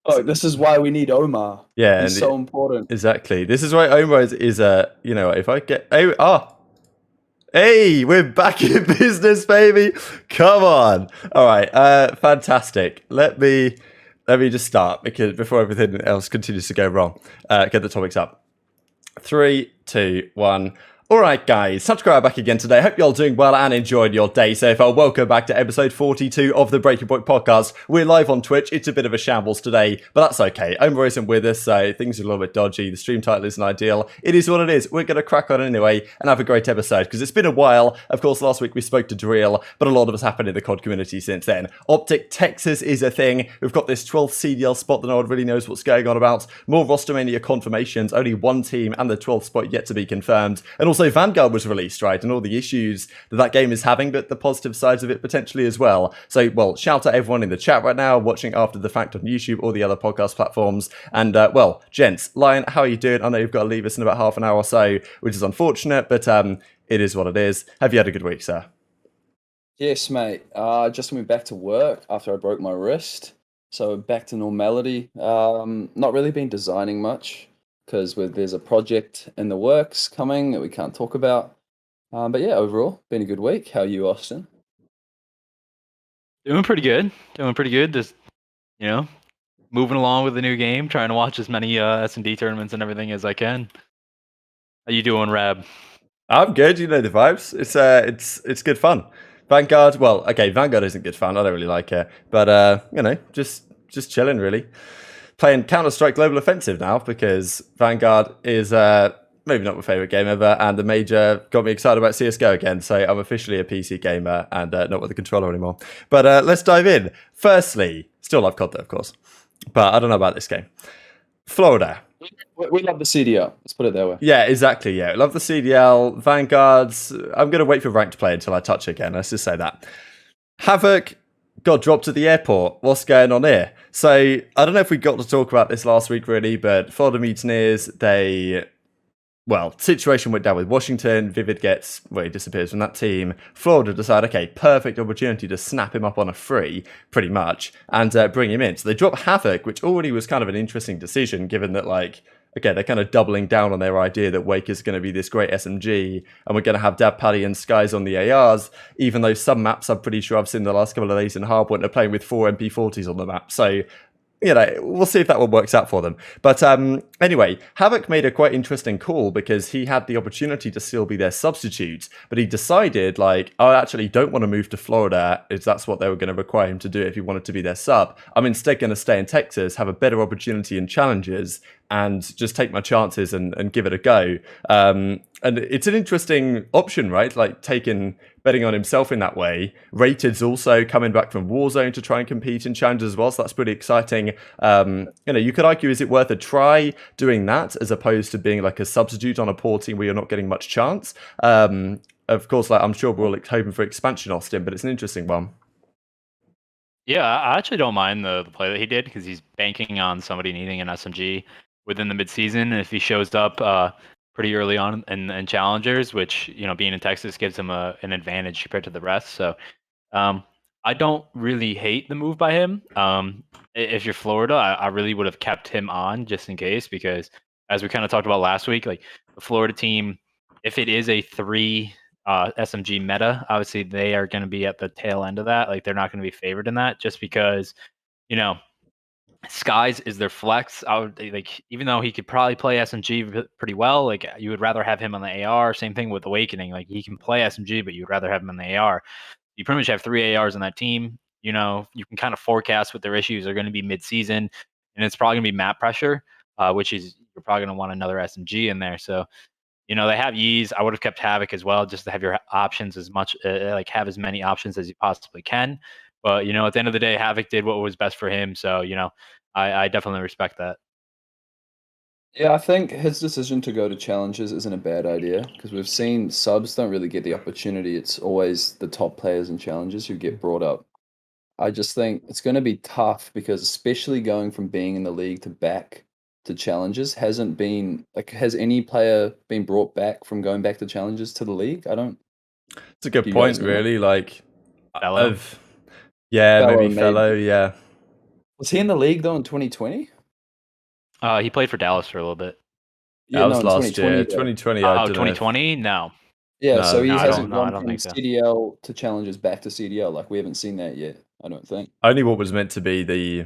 Oh, this is why we need Omar. Yeah, He's so important. exactly. This is why Omar is you know, if I get hey, we're back in business, baby. Come on. All right, fantastic. Let me just start because before everything else continues to go wrong, get the topics up. 3, 2, 1. All right, guys, time to go back again today. Hope you're all doing well and enjoying your day so far. Welcome back to episode 42 of the Breaking Point podcast. We're live on Twitch. It's a bit of a shambles today, but that's okay. Omar isn't with us, so things are a little bit dodgy. The stream title isn't ideal. It is what it is. We're going to crack on anyway and have a great episode because it's been a while. Of course, last week we spoke to Drill, but a lot of us happened in the COD community since then. OpTic Texas is a thing. We've got this 12th CDL spot that no one really knows what's going on about. More rostermania confirmations. Only one team and the 12th spot yet to be confirmed. And also Vanguard was released, right? And all the issues that game is having, but the positive sides of it potentially as well. So, well, shout out everyone in the chat right now, watching after the fact on YouTube or the other podcast platforms. And, well, gents, Lion, how are you doing? I know you've got to leave us in about half an hour or so, which is unfortunate, but it is what it is. Have you had a good week, sir? Yes, mate. Just went back to work after I broke my wrist. So back to normality. Not really been designing much because there's a project in the works coming that we can't talk about. But yeah, overall, been a good week. How are you, Austin? Doing pretty good. Just, moving along with the new game, trying to watch as many S&D tournaments and everything as I can. How you doing, Rab? I'm good. You know the vibes. It's good fun. Vanguard. Well, okay, Vanguard isn't good fun. I don't really like it, but just chilling really. Playing Counter-Strike Global Offensive now because Vanguard is maybe not my favourite game ever, and the major got me excited about CSGO again, so I'm officially a PC gamer and not with a controller anymore. But let's dive in. Firstly, still love COD though, of course, but I don't know about this game. Florida. We love the CDL. Let's put it that way. Yeah, exactly, yeah. Love the CDL. Vanguards. I'm going to wait for ranked play until I touch it again, let's just say that. Havoc got dropped at the airport. What's going on here? So, I don't know if we got to talk about this last week, really, but for the Mutineers, situation went down with Washington. Vivid he disappears from that team. Florida decide, okay, perfect opportunity to snap him up on a free, pretty much, and bring him in. So, they drop Havoc, which already was kind of an interesting decision, given that, they're kind of doubling down on their idea that Wake is going to be this great SMG, and we're going to have Dab Paddy and Skies on the ARs, even though some maps I'm pretty sure I've seen the last couple of days in Hardpoint are playing with 4 MP40s on the map. So, we'll see if that one works out for them. But anyway, Havoc made a quite interesting call because he had the opportunity to still be their substitute, but he decided, I actually don't want to move to Florida if that's what they were going to require him to do if he wanted to be their sub. I'm instead going to stay in Texas, have a better opportunity in challenges, and just take my chances and give it a go. And it's an interesting option, right? Betting on himself in that way. Rated's also coming back from Warzone to try and compete in challenges as well, so that's pretty exciting. You could argue, is it worth a try doing that as opposed to being like a substitute on a poor team where you're not getting much chance? Of course, I'm sure we're all hoping for expansion, Austin, but it's an interesting one. Yeah, I actually don't mind the play that he did because he's banking on somebody needing an SMG within the midseason, and if he shows up pretty early on in challengers, which being in Texas gives him an advantage compared to the rest. So I don't really hate the move by him. If you're Florida, I really would have kept him on just in case, because as we kind of talked about last week, the Florida team, if it is a 3 SMG meta, obviously they are going to be at the tail end of that. They're not going to be favored in that just because, Skies is their flex. I would even though he could probably play SMG pretty well, you would rather have him on the AR. Same thing with Awakening. He can play SMG, but you'd rather have him on the AR. You pretty much have 3 ARs on that team. You can kind of forecast what their issues are going to be mid-season, and it's probably going to be map pressure, which is you're probably going to want another SMG in there. So, they have Yeez. I would have kept Havoc as well, just to have your options as much, have as many options as you possibly can. But, at the end of the day, Havoc did what was best for him. So, I definitely respect that. Yeah, I think his decision to go to challenges isn't a bad idea because we've seen subs don't really get the opportunity. It's always the top players in challenges who get brought up. I just think it's going to be tough because especially going from being in the league to back to challenges hasn't been has any player been brought back from going back to challenges to the league? I don't. It's a good point, really. Fellow. Maybe fellow, yeah. Was he in the league though in 2020? He played for Dallas for a little bit. Yeah, That no, was in last 2020 year. though. 2020, I Oh, don't know. 2020? No. Yeah, so No, he No, I hasn't don't. No, I gone don't from think so. CDL to challenges back to CDL. Like we haven't seen that yet. I don't think. only what was meant to be the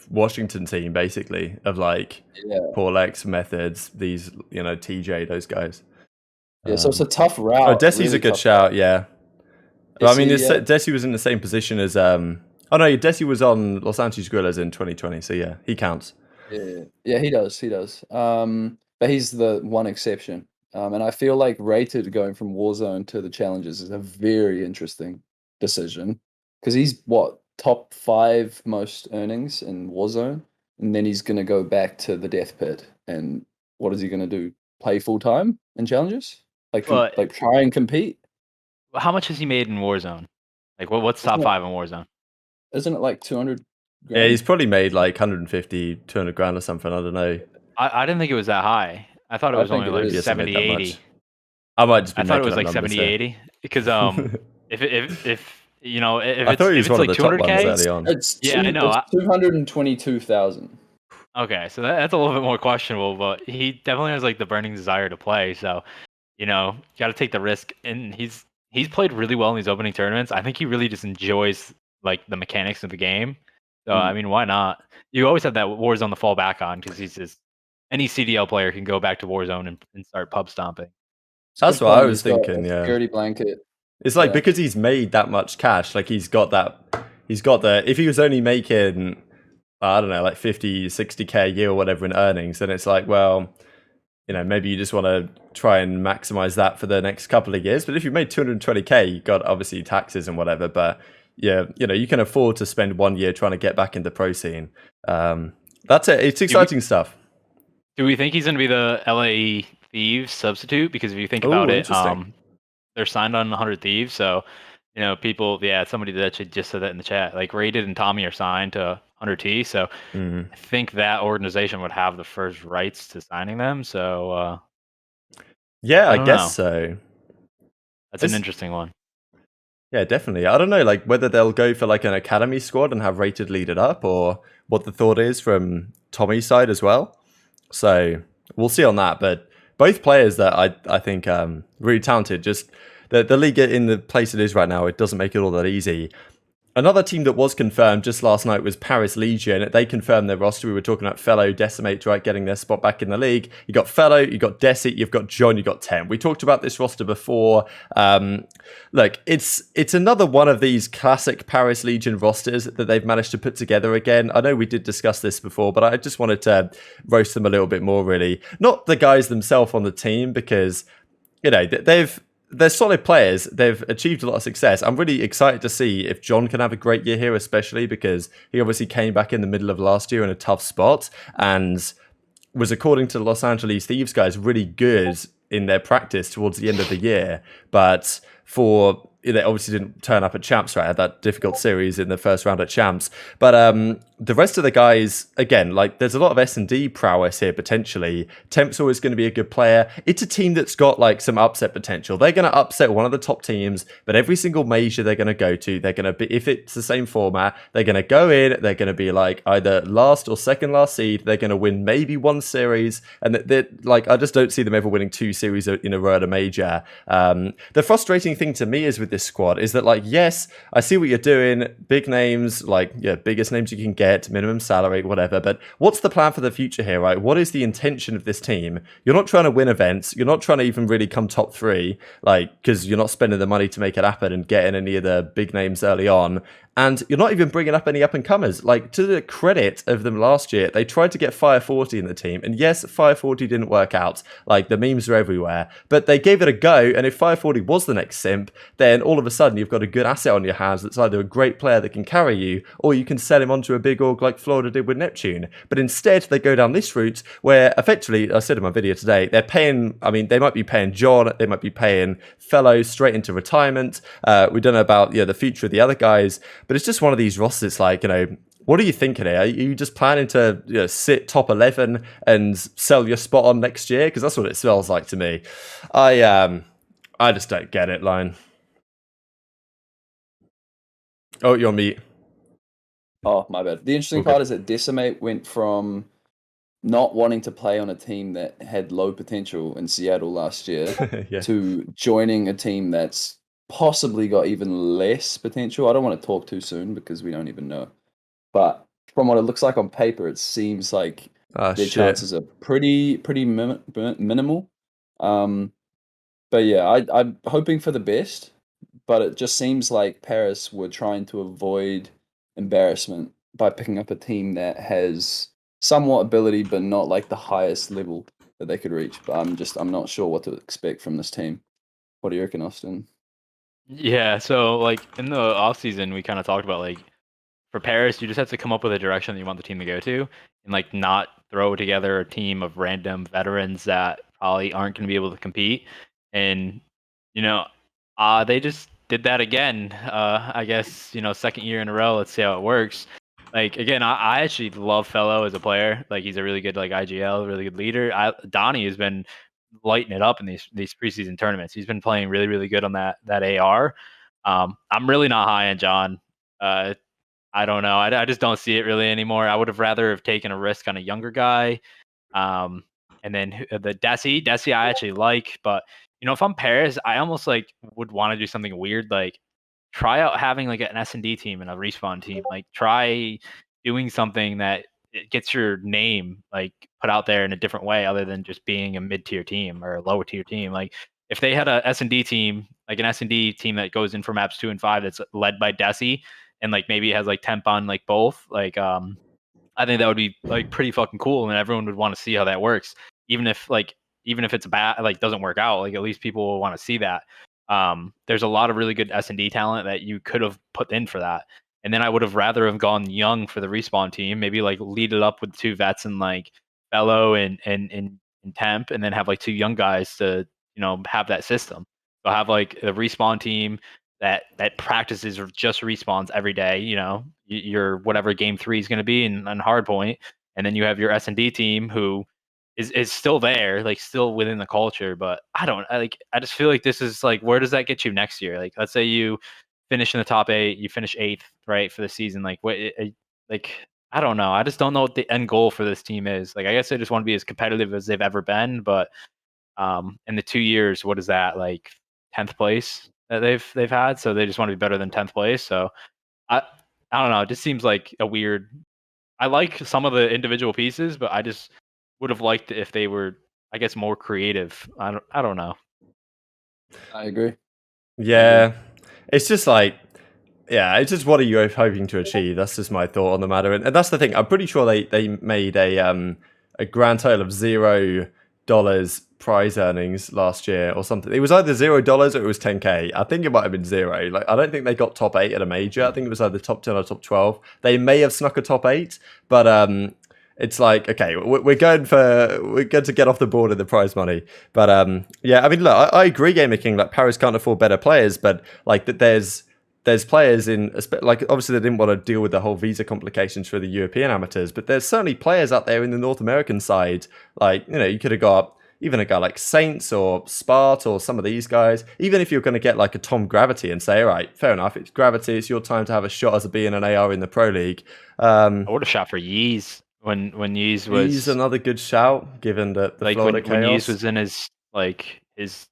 Washington team, basically, of like Yeah, Paul X methods, these, you know, TJ, those guys. yeah. So it's a tough Oh, route. Desi's a Really good tough shout, yeah. But I mean, Desi, yeah. Desi was in the same position as oh no, Desi was on Los Angeles Guerrillas in 2020, so yeah, he counts. Yeah, yeah, he does. He does. But he's the one exception. And I feel like Rated going from Warzone to the challenges is a very interesting decision because he's what top 5 most earnings in Warzone, and then he's gonna go back to the death pit. And what is he gonna do? Play full time in challenges? Like, But like try and compete? how much has he made in Warzone? Like, what's Isn't top it, 5 in Warzone? isn't it like 200 Yeah, he's grand? probably made like 150, 200 grand or something. I don't know. I didn't think it was that high. I thought it I was think only it like Maybe he is. hasn't made 70, that 80. much. I might just be I thought it making was up like numbers 70, here. 80. Because if you know if I it's thought he if was it's one of like the top ones 200K, early on. yeah, I know. It's 222,000. Okay, so that's a little bit more questionable, but he definitely has like the burning desire to play. So, you know, got to take the risk. And he's played really well in these opening tournaments. I think he really just enjoys like the mechanics of the game. So I mean, why not? You always have that Warzone to fall back on because he's just any CDL player can go back to Warzone and start pub stomping. It's a That's good what I point. was He's got a thinking, yeah. security blanket. It's like Yeah. because he's made that much cash, like he's got the, if he was only making, I don't know, like 50, 60K a year or whatever in earnings, then it's like, well, you know, maybe you just want to try and maximize that for the next couple of years. But if you made 220K, you got obviously taxes and whatever. But yeah, you know, you can afford to spend 1 year trying to get back into pro scene. That's it. It's exciting stuff. Do we think he's going to be the LA Thieves substitute? Because if you think about Oh, it, interesting. they're signed on 100 Thieves, so you know people. Yeah, somebody that actually just said that in the chat. Like Rated and Tommy are signed to 100T, so Mm. I think that organization would have the first rights to signing them. So Yeah, I I don't guess know. so. That's an It's- interesting one. Yeah, definitely. I don't know, like whether they'll go for like an academy squad and have Rated lead it up, or what the thought is from Tommy's side as well. So we'll see on that. But both players that I think really talented. Just the league in the place it is right now, it doesn't make it all that easy. Another team that was confirmed just last night was Paris Legion. They confirmed their roster. We were talking about Fellow, Decimate, right, getting their spot back in the league. You got Fellow, you got Desi, you've got John, you got Tem. We talked about this roster before. Look, it's another one of these classic Paris Legion rosters that they've managed to put together again. I know we did discuss this before, but I just wanted to roast them a little bit more, really. Not the guys themselves on the team, because, you know, they're solid players. They've achieved a lot of success. I'm really excited to see if John can have a great year here, especially because he obviously came back in the middle of last year in a tough spot and was, according to the Los Angeles Thieves guys, really good in their practice towards the end of the year. But they obviously didn't turn up at Champs, right? Had that difficult series in the first round at Champs. But the rest of the guys, again, like there's a lot of S&D prowess here potentially. Temp's always going to be a good player. It's a team that's got like some upset potential. They're going to upset one of the top teams, but every single major they're going to go to, they're going to be, if it's the same format, they're going to go in, they're going to be like either last or second last seed. They're going to win maybe one series, and they're like, I just don't see them ever winning 2 series in a row at a major. The frustrating thing to me is with this squad is that, like, yes, I see what you're doing, big names, like, yeah, biggest names you can get, minimum salary, whatever, but what's the plan for the future here, right? What is the intention of this team? You're not trying to win events, you're not trying to even really come top 3, like, because you're not spending the money to make it happen and getting any of the big names early on, and you're not even bringing up any up-and-comers. Like, to the credit of them last year, they tried to get Fire 40 in the team, and yes, Fire 40 didn't work out. Like, the memes are everywhere, but they gave it a go, and if Fire 40 was the next simp, then all of a sudden you've got a good asset on your hands that's either a great player that can carry you, or you can sell him onto a big org like Florida did with Neptune. But instead, they go down this route where, effectively, I said in my video today, they're paying, I mean, they might be paying John, they might be paying Fellows straight into retirement. We don't know about the future of the other guys, but it's just one of these rosters, like, what are you thinking here? Are you just planning to sit top 11 and sell your spot on next year? Because that's what it smells like to me. I just don't get it, Lion. Oh, you're on mute. Oh, my bad. The interesting Okay. part is that Decimate went from not wanting to play on a team that had low potential in Seattle last year Yeah. to joining a team that's possibly got even less potential. I don't want to talk too soon because we don't even know. But from what it looks like on paper, it seems like Oh their shit. chances are pretty minimal. Um, but yeah, I'm hoping for the best, but it just seems like Paris were trying to avoid embarrassment by picking up a team that has somewhat ability, but not like the highest level that they could reach. But I'm not sure what to expect from this team. What do you reckon, Austin? Yeah, so like in the off season, we kind of talked about like for Paris, you just have to come up with a direction that you want the team to go to, and like not throw together a team of random veterans that probably aren't going to be able to compete. And you know, they just did that again. I guess second year in a row. Let's see how it works. Like again, I actually love Fellow as a player. Like he's a really good like IGL, really good leader. Donnie has been lighting it up in these preseason tournaments. He's been playing really good on that AR. I'm really not high on John. I don't know. I just don't see it really anymore. I would have rather have taken a risk on a younger guy. And then the Dashy I actually like, but if I'm Paris, I almost like would want to do something weird, like try out having like an S&D team and a respawn team. Like try doing something that it gets your name like put out there in a different way other than just being a mid-tier team or a lower tier team. Like if they had a S&D team, like an S&D team that goes in for maps 2 and 5 that's led by Desi and like maybe has like temp on like both, like I think that would be like pretty fucking cool and everyone would want to see how that works. Even if it's bad like doesn't work out, like at least people will want to see that. There's a lot of really good S&D talent that you could have put in for that. And then I would have rather have gone young for the respawn team, maybe like lead it up with two vets and like Fellow and Temp, and then have like two young guys to have that system. So have like a respawn team that practices just respawns every day. Your whatever game 3 is going to be in hard point, and then you have your S&D team who is still there, like still within the culture. But I just feel like this is like, where does that get you next year? Like let's say you finish in the top 8, you finish 8th, right, for the season. Like like I don't know. I just don't know what the end goal for this team is. Like I guess they just want to be as competitive as they've ever been, but in the 2 years, what is that, like 10th place that they've had? So they just want to be better than 10th place. So I I don't know. It just seems like a weird. I like some of the individual pieces, but I just would have liked if they were, I guess, more creative. I don't know. I agree. Yeah. It's just like, yeah, it's just what are you hoping to achieve? That's just my thought on the matter. And that's the thing. I'm pretty sure they made a grand total of $0 prize earnings last year or something. It was either $0 or it was 10K. I think it might have been zero. Like I don't think they got top 8 at a major. I think it was either top 10 or top 12. They may have snuck a top 8, but it's like, okay, we're going to get off the board in the prize money. But yeah, I mean, look, I agree, Gamer King. Like Paris can't afford better players, but like that there's players in, like obviously they didn't want to deal with the whole visa complications for the European amateurs, but there's certainly players out there in the North American side. Like, you could have got even a guy like Saints or Spart or some of these guys. Even if you're going to get like a Tom Gravity and say, all right, fair enough, it's Gravity, it's your time to have a shot as a B and an AR in the Pro League. I would have shot for Yeez when Yeez was. He's another good shout, given the like Florida when Yeez chaos. was in his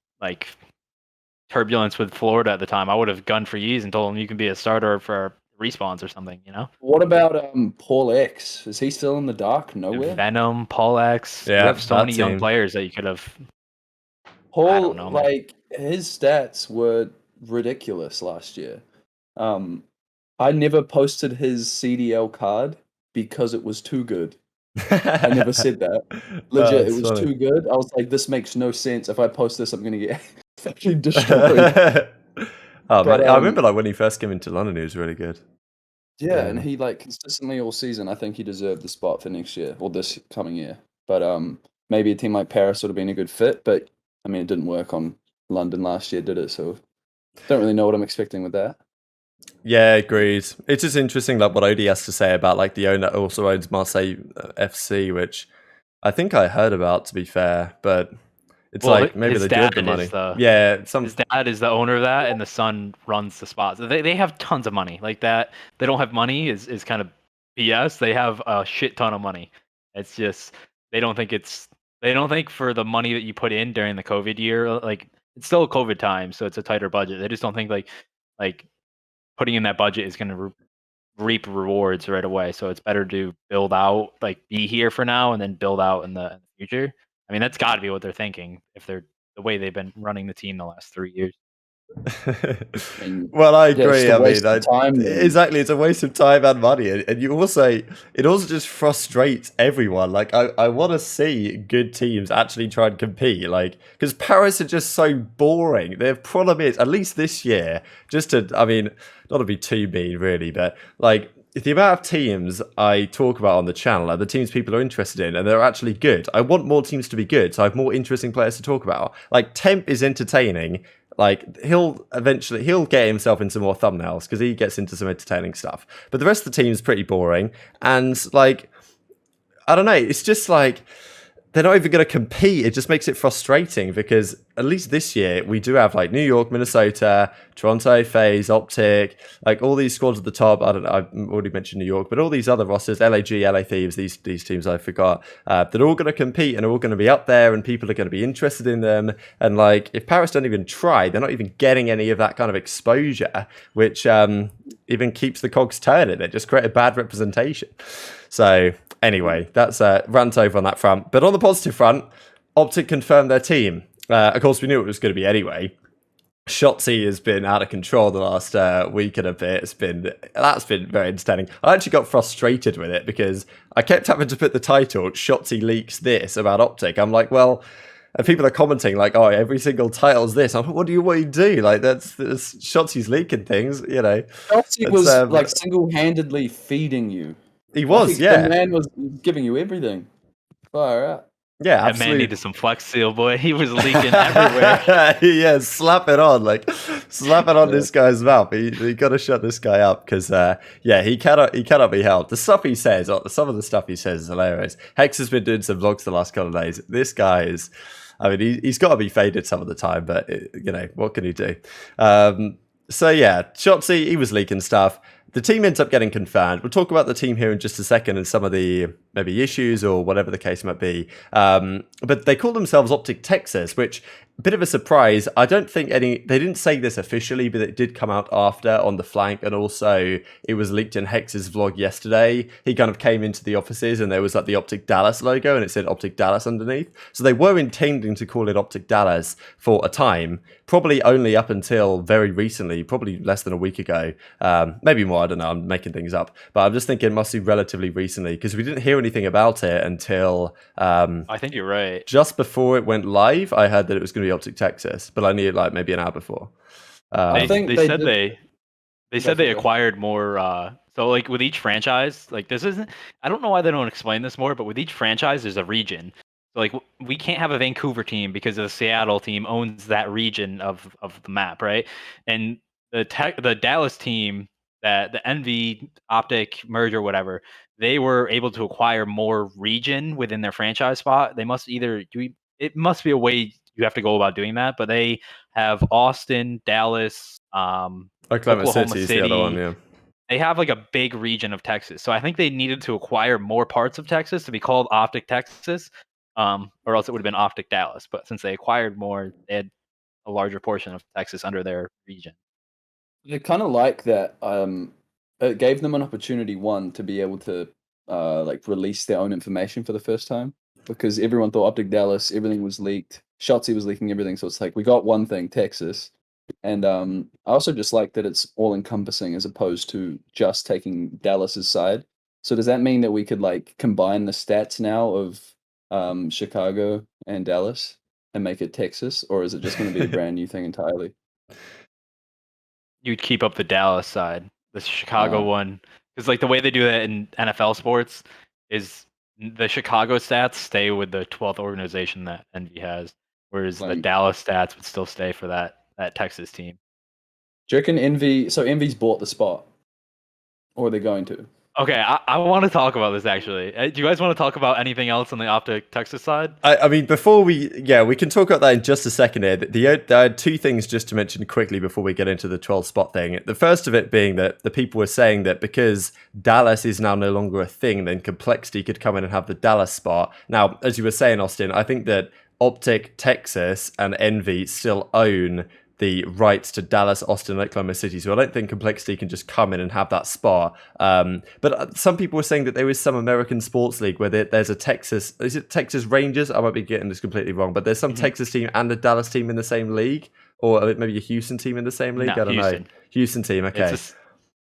turbulence with Florida at the time. I would have gunned for Yeez and told him you can be a starter for respawns or something. What about Paul X? Is he still in the dark? Nowhere. Venom, Paul X. Yeah, You have so that many young team. players that you could have. I Paul, don't know, man. like his stats were ridiculous last year. I never posted his CDL card because it was too good. I never said that. Legit, it That's was funny. too good. I was like, this makes no sense. If I post this, I'm gonna get fucking destroyed. Oh But man, I remember like when he first came into London, he was really good. yeah, and he like consistently all season. I think he deserved the spot for next year or this coming year. But maybe a team like Paris would have been a good fit. But I mean, it didn't work on London last year, did it? So don't really know what I'm expecting with that. Yeah, agreed. It's just interesting, like what Odie has to say about like the owner also owns Marseille FC, which I think I heard about. To be fair, but it's Well, like maybe his they do have dad the is money. Yeah, his dad is the owner of that, and the son runs the spot. So they have tons of money like that. They don't have money is kind of yes, they have a shit ton of money. It's just they don't think for the money that you put in during the COVID year, like it's still a COVID time, so it's a tighter budget. They just don't think like putting in that budget is going to reap rewards right away. So it's better to build out, like be here for now, and then build out in the future. I mean, that's got to be what they're thinking if they're the way they've been running the team the last 3 years. mean, Well, I yeah, it's agree. a I waste mean, of time then. exactly, it's a waste of time and money, and you also it also just frustrates everyone. Like, I want to see good teams actually try and compete, like because Paris are just so boring. Their problem is, at least this year, I mean, not to be too mean, really, but like the amount of teams I talk about on the channel are the teams people are interested in, and they're actually good. I want more teams to be good, so I have more interesting players to talk about. Like Temp is entertaining. Like he'll get himself into more thumbnails because he gets into some entertaining stuff. But the rest of the team's pretty boring, and like I don't know, it's just like they're not even going to compete. It just makes it frustrating because at least this year we do have like New York, Minnesota, Toronto, FaZe, OpTic, like all these squads at the top. I don't know, I've already mentioned New York, but all these other rosters, LAG, LA Thieves, these teams I forgot, they're all going to compete and are all going to be up there and people are going to be interested in them. And like if Paris don't even try, they're not even getting any of that kind of exposure, which even keeps the cogs turning. It just create a bad representation. So anyway, that's a rant over on that front. But on the positive front, OpTic confirmed their team. Of course, we knew it was going to be anyway. Shotzi has been out of control the last week and a bit. That's been very entertaining. I actually got frustrated with it because I kept having to put the title "Shotzi leaks this" about OpTic. I'm like, well, and people are commenting like, "Oh, every single title's this." I'm like, what do you do? Like that's Shotzi's leaking things, you know. Shotzi was like single-handedly feeding you. He was, like, yeah. The man was giving you everything. Fire out. Yeah, That absolutely. man needed some Flex Seal, boy. He was leaking everywhere. Yeah, slap it on, this guy's mouth. You got to shut this guy up because, yeah, he cannot be helped. The stuff he says, some of the stuff he says is hilarious. Hex has been doing some vlogs the last couple of days. This guy is, I mean, he's got to be faded some of the time, but you know what can he do? So yeah, Shotzi, he was leaking stuff. The team ends up getting confirmed. We'll talk about the team here in just a second and some of the maybe issues or whatever the case might be. But they call themselves OpTic Texas, which a bit of a surprise. I don't think they didn't say this officially, but it did come out after on the flank, and also it was leaked in HECZ's vlog yesterday. He kind of came into the offices and there was like the OpTic Dallas logo and it said OpTic Dallas underneath. So they were intending to call it OpTic Dallas for a time, probably only up until very recently, probably less than a week ago, maybe more. I don't know. I'm making things up, but I'm just thinking it must be relatively recently because we didn't hear anything about it until I think you're right. Just before it went live, I heard that it was going to be OpTic Texas, but I knew it like maybe an hour before. They said they it. acquired more. So like with each franchise, like this isn't. I don't know why they don't explain this more, but with each franchise, there's a region. So like we can't have a Vancouver team because the Seattle team owns that region of the map, right? And the Dallas team, that the Envy OpTic merger, whatever, they were able to acquire more region within their franchise spot. They must either do. It must be a way you have to go about doing that, but they have Austin, Dallas, Oklahoma City. City's the other one, yeah. They have like a big region of Texas, so I think they needed to acquire more parts of Texas to be called OpTic Texas, or else it would have been OpTic Dallas. But since they acquired more, they had a larger portion of Texas under their region. They kind of like that. It gave them an opportunity, one, to be able to like release their own information for the first time, because everyone thought OpTic Dallas, everything was leaked. Shotzi was leaking everything, so it's like we got one thing, Texas, and I also just like that it's all encompassing as opposed to just taking Dallas's side. So does that mean that we could like combine the stats now of Chicago and Dallas and make it Texas, or is it just going to be a brand new thing entirely? You'd keep up the Dallas side, the Chicago one, because like the way they do that in NFL sports is the Chicago stats stay with the 12th organization that Envy has, whereas the Dallas stats would still stay for that Texas team. Do you reckon Envy? So Envy's bought the spot, or are they going to? Okay, I want to talk about this actually. Do you guys want to talk about anything else on the OpTic Texas side? I mean, before we can talk about that in just a second here. There are two things just to mention quickly before we get into the 12 spot thing. The first of it being that the people were saying that because Dallas is now no longer a thing, then Complexity could come in and have the Dallas spot. Now, as you were saying, Austin, I think that OpTic Texas and Envy still own the rights to Dallas, Austin, and Oklahoma City. So I don't think Complexity can just come in and have that spot. But some people were saying that there is some American sports league where there's a Texas, is it Texas Rangers? I might be getting this completely wrong, but there's some Texas team and a Dallas team in the same league, or maybe a Houston team in the same league. No, I don't know. Houston team. Okay. It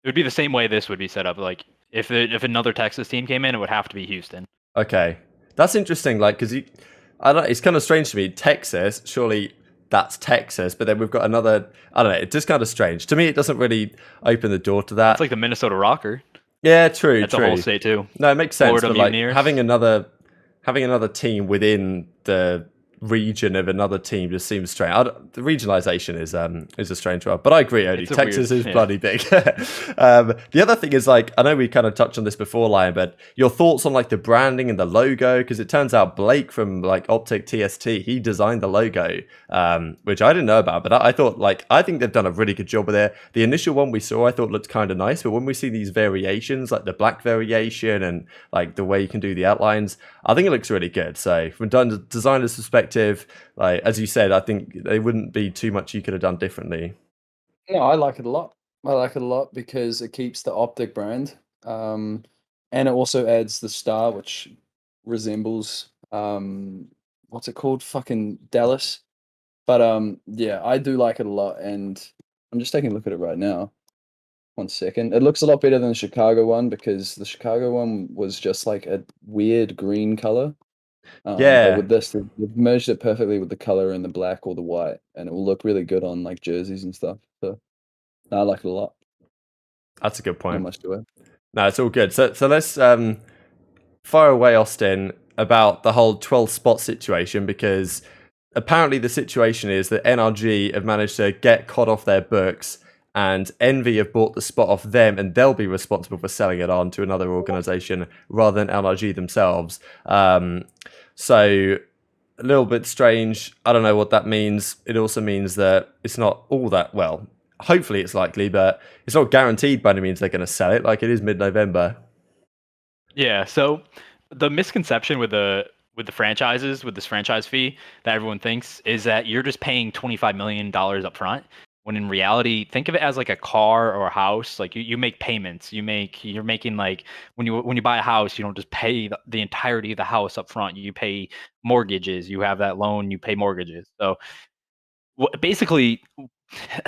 would be the same way this would be set up. Like if another Texas team came in, it would have to be Houston. Okay, that's interesting. Like, because I don't. It's kind of strange to me. Texas, surely that's Texas, but then we've got another. I don't know. It's just kind of strange to me. It doesn't really open the door to that. It's like the Minnesota Rocker. Yeah, true. That's true. a whole state too. No, it makes sense. Florida But like Mutineers. having another team within the region of another team just seems strange. The regionalization is a strange one, but I agree, Odie. Texas is bloody big. The other thing is, like, I know we kind of touched on this before, Lion, but your thoughts on like the branding and the logo, because it turns out Blake from like OpTic TST, he designed the logo, which I didn't know about, but I thought, like, I think they've done a really good job with it. The initial one we saw I thought looked kind of nice, but when we see these variations, like the black variation and like the way you can do the outlines, I think it looks really good. So from a designer's perspective, like as you said, I think there wouldn't be too much you could have done differently. No, I like it a lot. I like it a lot because it keeps the OpTic brand, and it also adds the star, which resembles what's it called? Fucking Dallas. But yeah, I do like it a lot, and I'm just taking a look at it right now. 1 second. It looks a lot better than the Chicago one because the Chicago one was just like a weird green color. Yeah. But with this, they've merged it perfectly with the color and the black or the white, and it will look really good on like jerseys and stuff. So no, I like it a lot. That's a good Not point. much to it. No, it's all good. So let's fire away, Austin, about the whole 12 spot situation, because apparently the situation is that NRG have managed to get COD off their books, and Envy have bought the spot off them, and they'll be responsible for selling it on to another organization rather than NRG themselves. So a little bit strange. I don't know what that means. It also means that it's not all that well. Hopefully it's likely, but it's not guaranteed by any means they're going to sell it. Like, it is mid-November. Yeah. So the misconception with the franchises, with this franchise fee that everyone thinks, is that you're just paying $25 million up front. When in reality, think of it as like a car or a house. Like you make payments. You're making, like, when you buy a house, you don't just pay the entirety of the house up front. You pay mortgages. You have that loan. You pay mortgages. So basically,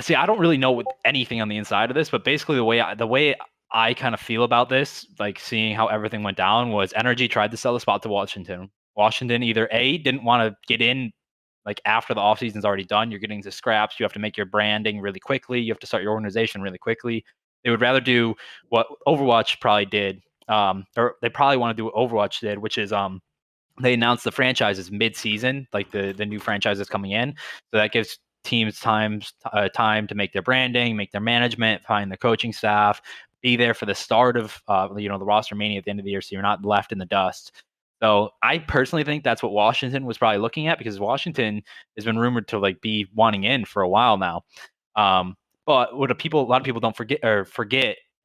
see, I don't really know anything on the inside of this, but basically the way I kind of feel about this, like seeing how everything went down, was NRG tried to sell the spot to Washington. Washington either A, didn't want to get in like after the offseason's already done. You're getting to scraps. You have to make your branding really quickly. You have to start your organization really quickly. They would rather do what Overwatch probably did, or they probably want to do what Overwatch did, which is they announced the franchises mid-season, like the new franchises coming in. So that gives teams time to make their branding, make their management, find the coaching staff, be there for the start of the roster mania at the end of the year, so you're not left in the dust. So I personally think that's what Washington was probably looking at, because Washington has been rumored to like be wanting in for a while now. But what a lot of people don't forget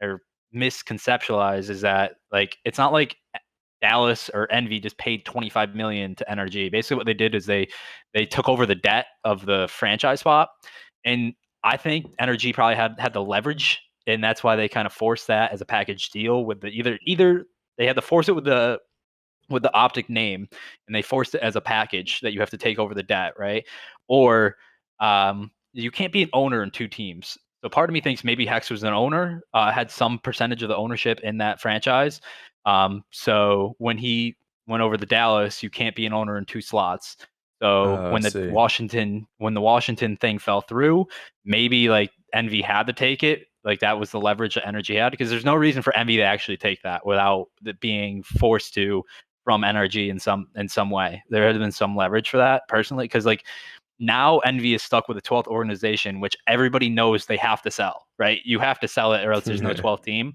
or misconceptualize is that, like, it's not like Dallas or Envy just paid $25 million to NRG. Basically, what they did is they took over the debt of the franchise spot, and I think NRG probably had the leverage, and that's why they kind of forced that as a package deal with the either they had to force it with the OpTic name, and they forced it as a package that you have to take over the debt, right? Or you can't be an owner in two teams. So part of me thinks maybe HECZ was an owner, had some percentage of the ownership in that franchise. So when he went over to Dallas, you can't be an owner in two slots. So when the Washington thing fell through, maybe like Envy had to take it. Like, that was the leverage that NRG had, because there's no reason for Envy to actually take that without it being forced to from NRG in some way. There has been some leverage for that personally, because like now Envy is stuck with a 12th organization, which everybody knows they have to sell, right? You have to sell it, or else there's no 12th team.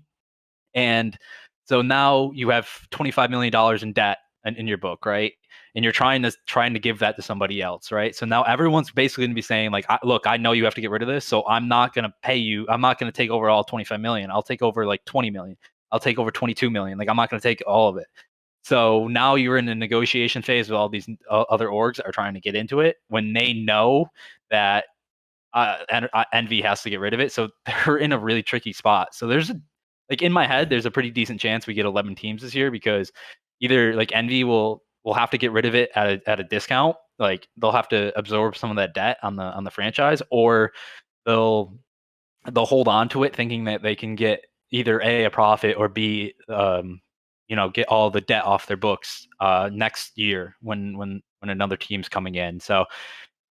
And so now you have $25 million in debt in your book, right? And you're trying to give that to somebody else, right? So now everyone's basically going to be saying like, look, I know you have to get rid of this, so I'm not going to pay you. I'm not going to take over all 25 million. I'll take over like 20 million. I'll take over 22 million. Like I'm not going to take all of it. So now you're in a negotiation phase with all these other orgs that are trying to get into it when they know that Envy has to get rid of it. So they're in a really tricky spot. So there's like in my head, there's a pretty decent chance we get 11 teams this year because either like Envy will have to get rid of it at a discount, like they'll have to absorb some of that debt on the franchise, or they'll hold on to it thinking that they can get either a profit or b get all the debt off their books next year when another team's coming in. So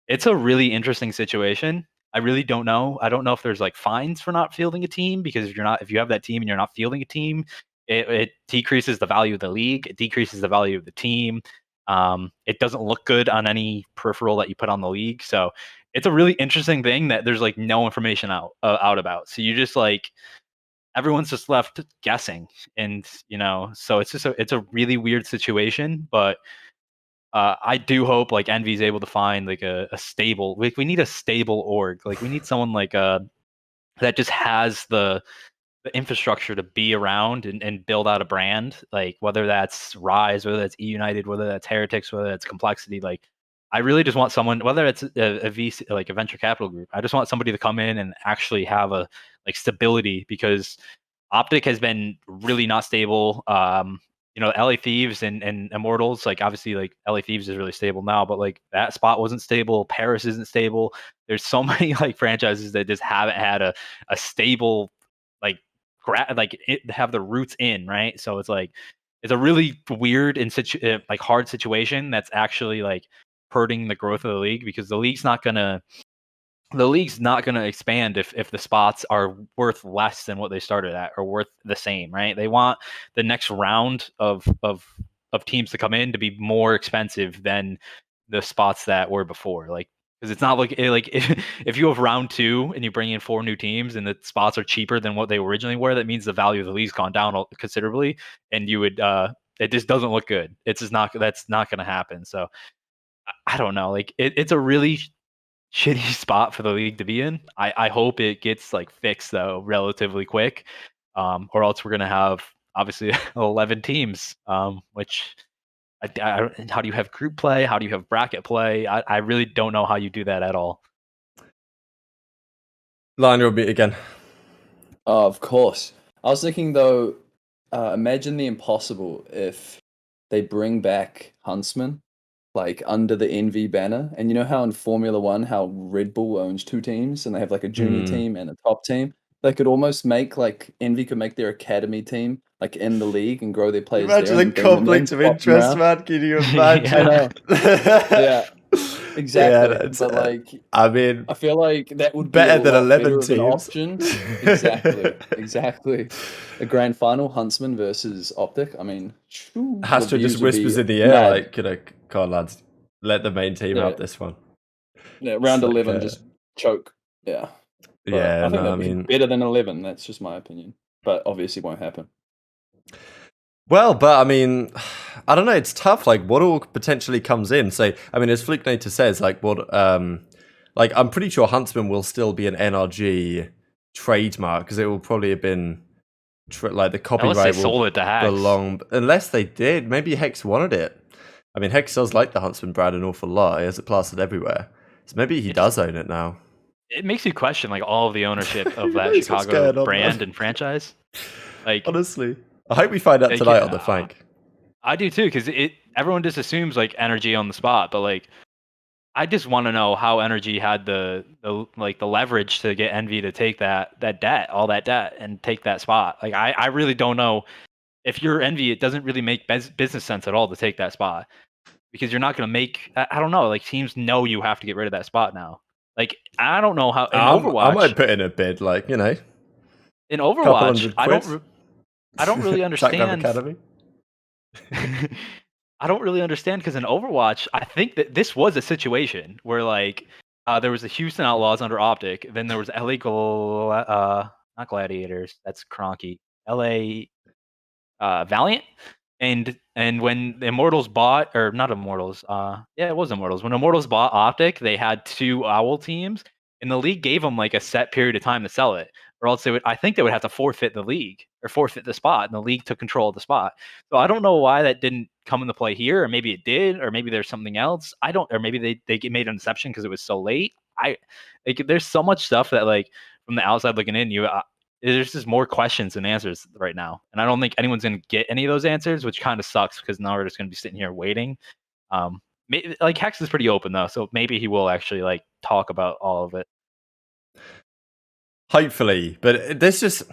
it's a really interesting situation. I really don't know. I don't know if there's like fines for not fielding a team, because if you have that team and you're not fielding a team, it decreases the value of the league. It decreases the value of the team. It doesn't look good on any peripheral that you put on the league. So it's a really interesting thing that there's like no information out about. So you just like everyone's just left guessing, and so it's a really weird situation, but. I do hope like Envy's able to find like a stable. We need a stable org. Like we need someone like that just has the infrastructure to be around and build out a brand. Like whether that's Rise, whether that's eUnited, whether that's Heretics, whether that's Complexity. Like I really just want someone, whether it's a VC, like a venture capital group. I just want somebody to come in and actually have a like stability, because OpTic has been really not stable. LA Thieves and Immortals, like obviously like LA Thieves is really stable now, but like that spot wasn't stable. Paris isn't stable. There's so many like franchises that just haven't had a stable like have the roots in, right? So it's like it's a really weird and like hard situation that's actually like hurting the growth of the league, because the league's not gonna expand if the spots are worth less than what they started at, or worth the same, right? They want the next round of teams to come in to be more expensive than the spots that were before. Like, because it's not like if you have round 2 and you bring in 4 new teams and the spots are cheaper than what they originally were, that means the value of the league's gone down considerably, and you would it just doesn't look good. It's just not that's not going to happen. So I don't know. Like it's a really shitty spot for the league to be in. I hope it gets like fixed though relatively quick, or else we're gonna have obviously 11 teams, which how do you have group play? How do you have bracket play? I really don't know how you do that at all. Lion, you'll beat again. Oh, of course. I was thinking though, imagine the impossible if they bring back Huntsmen, like under the Envy banner. And you know how in Formula One, how Red Bull owns 2 teams and they have like a junior team and a top team? They could almost make like Envy could make their academy team like in the league and grow their players Imagine there. the conflict of interest, man. Can you imagine? I know. Yeah. Exactly. Yeah, but like I mean, I feel like that would be better than 11 better teams. of an option. Exactly. A grand final, Huntsman versus OpTic. I mean, Hastra just whispers in the air, like, come on, lads, let the main team have this one. Yeah, round It's 11, just choke. Yeah. But yeah, I think that'd be better than 11. That's just my opinion. But obviously won't happen. Well, but I mean, I don't know. It's tough. Like, what all potentially comes in? So, I mean, as Flukenator says, like, like, I'm pretty sure Huntsman will still be an NRG trademark, because it will probably have been like the copyright unless they sold it to HECZ. belong. Unless they did, maybe HECZ wanted it. I mean, HECZ does like the Huntsman brand an awful lot. He has it plastered everywhere. So maybe he does own it now. It makes you question like all of the ownership of that Chicago brand and franchise. Like, honestly, I hope we find out tonight on the flank. I do too, because everyone just assumes like Energy on the spot, but like I just want to know how Energy had the leverage to get Envy to take all that debt and take that spot. Like I really don't know. If you're Envy, it doesn't really make business sense at all to take that spot, because you're not going to make. I don't know. Like teams know you have to get rid of that spot now. Like I don't know how in Overwatch. I might put in a bid, like, in Overwatch. I don't really understand. Academy. I don't really understand, because in Overwatch, I think that this was a situation where like there was the Houston Outlaws under OpTic, then there was LA not Gladiators, that's Cronky. LA Valiant. And when Immortals bought, or not Immortals, it was Immortals. When Immortals bought OpTic, they had 2 Owl teams, and the league gave them like a set period of time to sell it, or else I think they would have to forfeit the league or forfeit the spot, and the league took control of the spot. So I don't know why that didn't come into play here, or maybe it did, or maybe there's something else. I don't, or maybe they made an exception because it was so late. There's so much stuff that like from the outside looking in, there's just more questions than answers right now, and I don't think anyone's going to get any of those answers, which kind of sucks because now we're just going to be sitting here waiting. Like HECZ is pretty open though, so maybe he will actually like talk about all of it. Hopefully, but it's just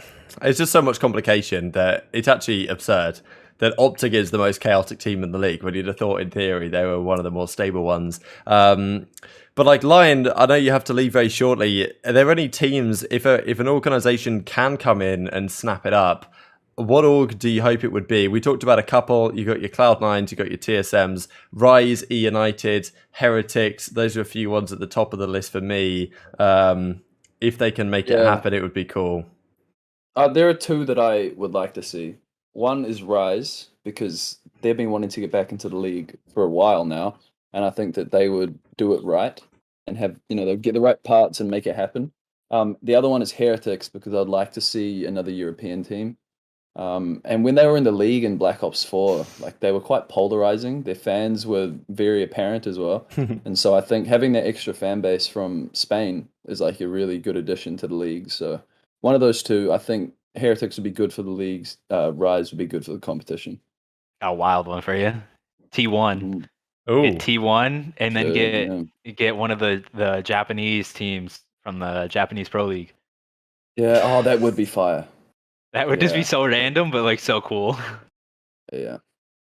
so much complication that it's actually absurd that OpTic is the most chaotic team in the league when you'd have thought in theory they were one of the more stable ones. But like Lion, I know you have to leave very shortly. Are there any teams, if an organization can come in and snap it up, what org do you hope it would be? We talked about a couple. You got your Cloud9s, you got your TSMs, Rise, E United, Heretics. Those are a few ones at the top of the list for me. If they can make it happen, it would be cool. There are 2 that I would like to see. One is Rise, because they've been wanting to get back into the league for a while now, and I think that they would do it right and have, they'll get the right parts and make it happen. The other one is Heretics, because I'd like to see another European team. And when they were in the league in Black Ops 4, like they were quite polarizing. Their fans were very apparent as well. And so I think having that extra fan base from Spain is like a really good addition to the league. So one of those 2, I think Heretics would be good for the leagues. Rise would be good for the competition. A wild one for you. T1. Get T1 and then get one of the Japanese teams from the Japanese Pro League. Yeah, oh, that would be fire. That would just be so random, but like so cool. Yeah.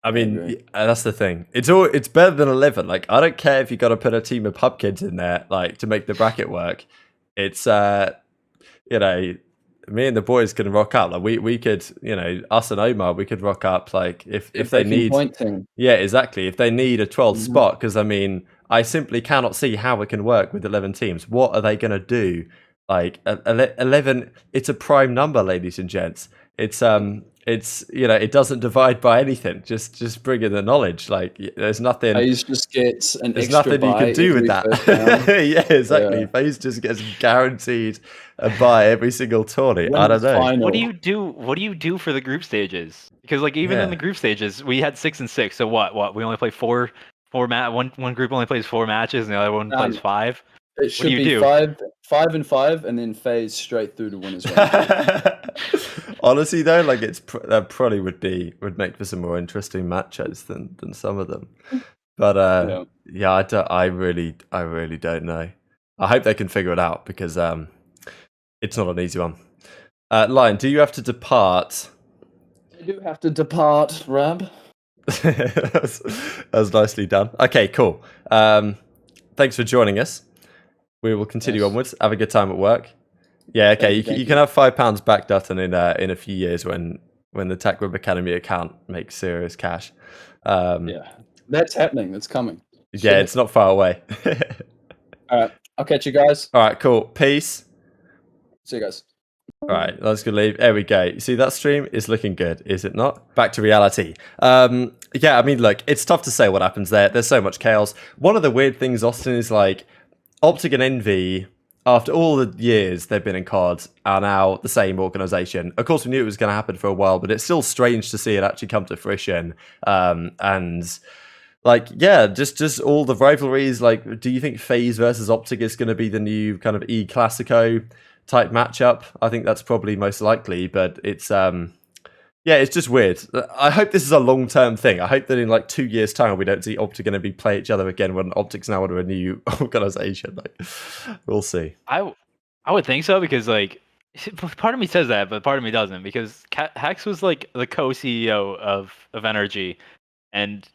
I mean, that's the thing. It's better than 11. Like, I don't care if you got to put a team of pub kids in there, like, to make the bracket work. It's, me and the boys can rock up. Like, we could, us and Omar, we could rock up. Like, if they need, yeah, exactly. If they need a 12th spot, because I mean, I simply cannot see how it can work with 11 teams. What are they going to do? Like 11, it's a prime number, ladies and gents. It's it doesn't divide by anything. Just bring in the knowledge. Like there's nothing. FaZe just gets an there's extra nothing you can do with that. Yeah, exactly. Yeah. FaZe just gets guaranteed a buy every single tournament. I don't know. What do you do? What do you do for the group stages? Because like even in the group stages, we had 6 and 6. So what? We only play four one group only plays 4 matches, and the other one plays 5. It should be 5 and 5, and then FaZe straight through to winners round. Honestly, though, like that probably would make for some more interesting matchups than some of them. But I really don't know. I hope they can figure it out because it's not an easy one. Lion, do you have to depart? I do have to depart, Rab. That was nicely done. Okay, cool. Thanks for joining us. We will continue onwards. Have a good time at work. Yeah, okay. You can have £5 back, Dutton, in a few years when the TacticalRab Academy account makes serious cash. Yeah, that's happening. That's coming. Yeah, it's not far away. All right, I'll catch you guys. All right, cool. Peace. See you guys. All right, let's go leave. There we go. You see, that stream is looking good, is it not? Back to reality. Yeah, I mean, look, it's tough to say what happens there. There's so much chaos. One of the weird things, Austin, is like OpTic and Envy, after all the years they've been in CoD, are now the same organization. Of course, we knew it was going to happen for a while, but it's still strange to see it actually come to fruition. And like, yeah, just all the rivalries. Like, do you think FaZe versus OpTic is going to be the new kind of E-Classico type matchup? I think that's probably most likely, but it's yeah, it's just weird. I hope this is a long-term thing. I hope that in like 2 years' time we don't see OpTic going to be play each other again when OpTic's now under a new organization. Like, we'll see. I would think so because like part of me says that, but part of me doesn't because HECZ was like the co-CEO of Energy, and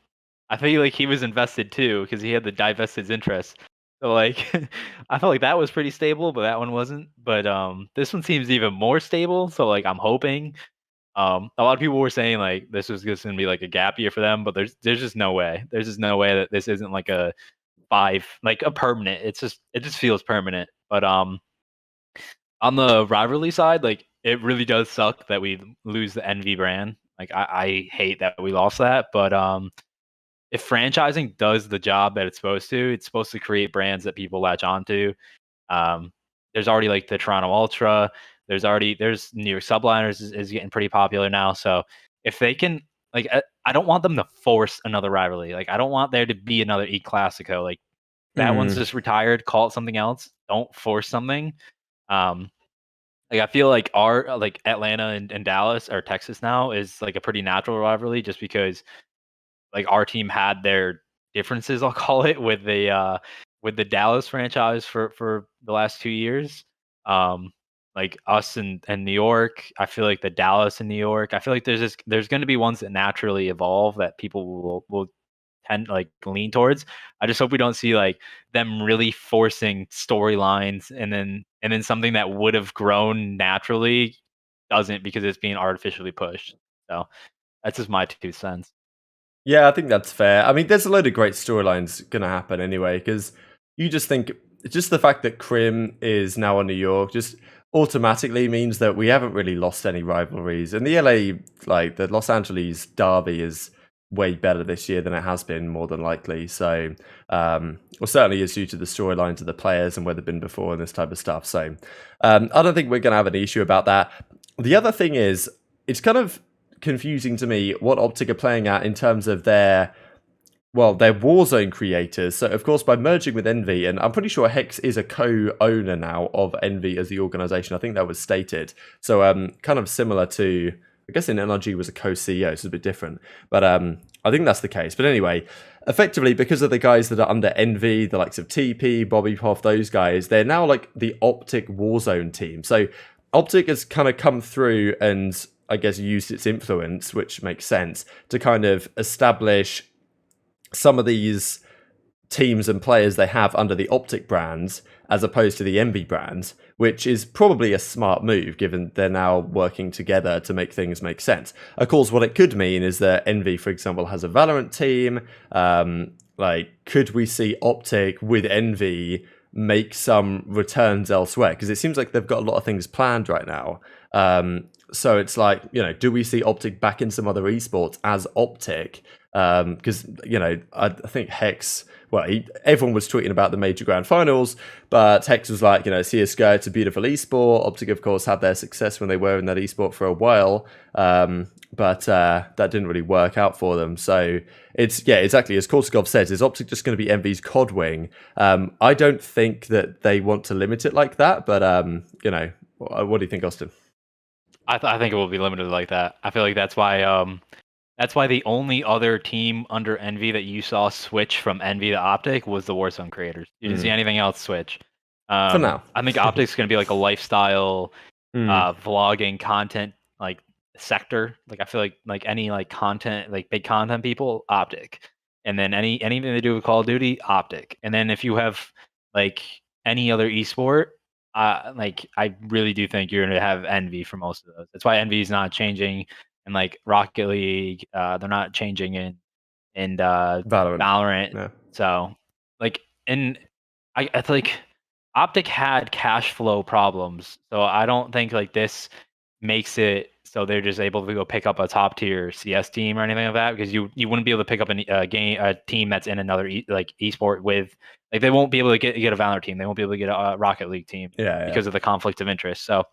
I feel like he was invested too because he had the divested interest. So like, I felt like that was pretty stable, but that one wasn't. But this one seems even more stable. So like, I'm hoping. A lot of people were saying like this was just gonna be like a gap year for them, but there's just no way. There's just no way that this isn't like a permanent. It just feels permanent. But on the rivalry side, like it really does suck that we lose the Envy brand. Like I hate that we lost that, but if franchising does the job that it's supposed to create brands that people latch onto. Um, there's already like the Toronto Ultra. There's New York Subliners is getting pretty popular now. So if they can, like, I don't want them to force another rivalry. Like, I don't want there to be another E Clasico. Like that one's just retired. Call it something else. Don't force something. Um, like I feel like our like Atlanta and Dallas or Texas now is like a pretty natural rivalry just because like our team had their differences, I'll call it, with the Dallas franchise for the last 2 years. Like us and New York, I feel like the Dallas and New York, I feel like there's going to be ones that naturally evolve that people will tend like lean towards. I just hope we don't see like them really forcing storylines and then something that would have grown naturally doesn't because it's being artificially pushed. So that's just my 2 cents. Yeah, I think that's fair. I mean, there's a load of great storylines going to happen anyway, because you just think, just the fact that Crim is now on New York just automatically means that we haven't really lost any rivalries. And the LA, like the Los Angeles derby is way better this year than it has been, more than likely. So, well, certainly is due to the storylines of the players and where they've been before and this type of stuff. So, I don't think we're going to have an issue about that. The other thing is, it's kind of confusing to me what OpTic are playing at in terms of their Warzone creators. So, of course, by merging with Envy, and I'm pretty sure HECZ is a co-owner now of Envy as the organization. I think that was stated. So, kind of similar to, I guess in NRG was a co-CEO, so it's a bit different. But I think that's the case. But anyway, effectively, because of the guys that are under Envy, the likes of TP, Bobby Poff, those guys, they're now like the OpTic Warzone team. So, OpTic has kind of come through and I guess used its influence, which makes sense, to kind of establish some of these teams and players they have under the OpTic brands as opposed to the Envy brands, which is probably a smart move given they're now working together to make things make sense. Of course, what it could mean is that Envy, for example, has a Valorant team. Like, could we see OpTic with Envy make some returns elsewhere? Because it seems like they've got a lot of things planned right now. So it's like, you know, do we see OpTic back in some other esports as OpTic? Because, you know, I think HECZ, well, everyone was tweeting about the major grand finals, but HECZ was like, you know, CSGO, it's a beautiful esport. OpTic, of course, had their success when they were in that esport for a while, but that didn't really work out for them. So it's, yeah, exactly, as Korsakoff says, is OpTic just going to be Envy's COD wing? I don't think that they want to limit it like that, but, you know, what do you think, Austin? I think it will be limited like that. I feel like that's why the only other team under Envy that you saw switch from Envy to OpTic was the Warzone creators. You didn't see anything else switch. For now. I think OpTic's going to be like a lifestyle vlogging content like sector. Like I feel like any like content, like big content people, OpTic. And then anything they do with Call of Duty, OpTic. And then if you have like any other esport, like I really do think you're gonna have Envy for most of those. That's why Envy is not changing in like Rocket League. They're not changing in Valorant. Yeah. So like, and I feel like OpTic had cash flow problems, so I don't think like this makes it so they're just able to go pick up a top tier CS team or anything like that, because you wouldn't be able to pick up a team that's in another esport with, like, they won't be able to get a Valorant team, they won't be able to get a Rocket League team because of the conflict of interest. So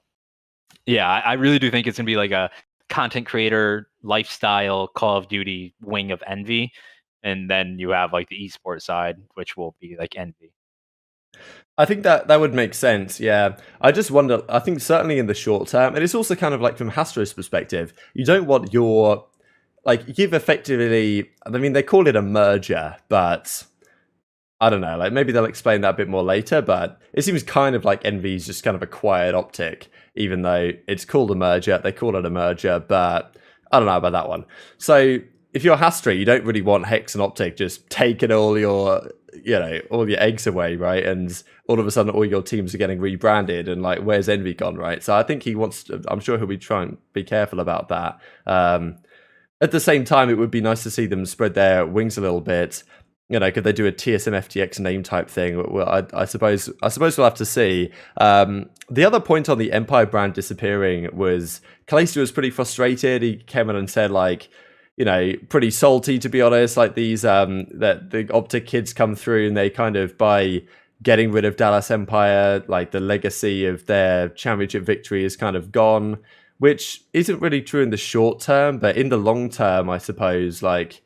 yeah, I really do think it's gonna be like a content creator lifestyle Call of Duty wing of Envy, and then you have like the esports side, which will be like Envy. I think that would make sense, yeah. I just wonder, I think certainly in the short term, and it's also kind of like from Hastro's perspective, you don't want your, like, you've effectively, I mean, they call it a merger, but I don't know, like maybe they'll explain that a bit more later, but it seems kind of like Envy's just kind of acquired OpTic, even though it's called a merger, they call it a merger, but I don't know about that one. So if you're Hastro, you don't really want HECZ and OpTic just taking all your, you know, all your eggs away, right? And all of a sudden all your teams are getting rebranded and like, where's Envy gone, right? So I think he wants to, I'm sure he'll be trying to be careful about that. At the same time, it would be nice to see them spread their wings a little bit. you know, could they do a TSM FTX name type thing? Well, I suppose we'll have to see. The other point on the Empire brand disappearing was Clayster was pretty frustrated. He came in and said, like, you know, pretty salty, to be honest. Like these that the OpTic kids come through and they kind of, by getting rid of Dallas Empire, like the legacy of their championship victory is kind of gone, which isn't really true in the short term, but in the long term, I suppose, like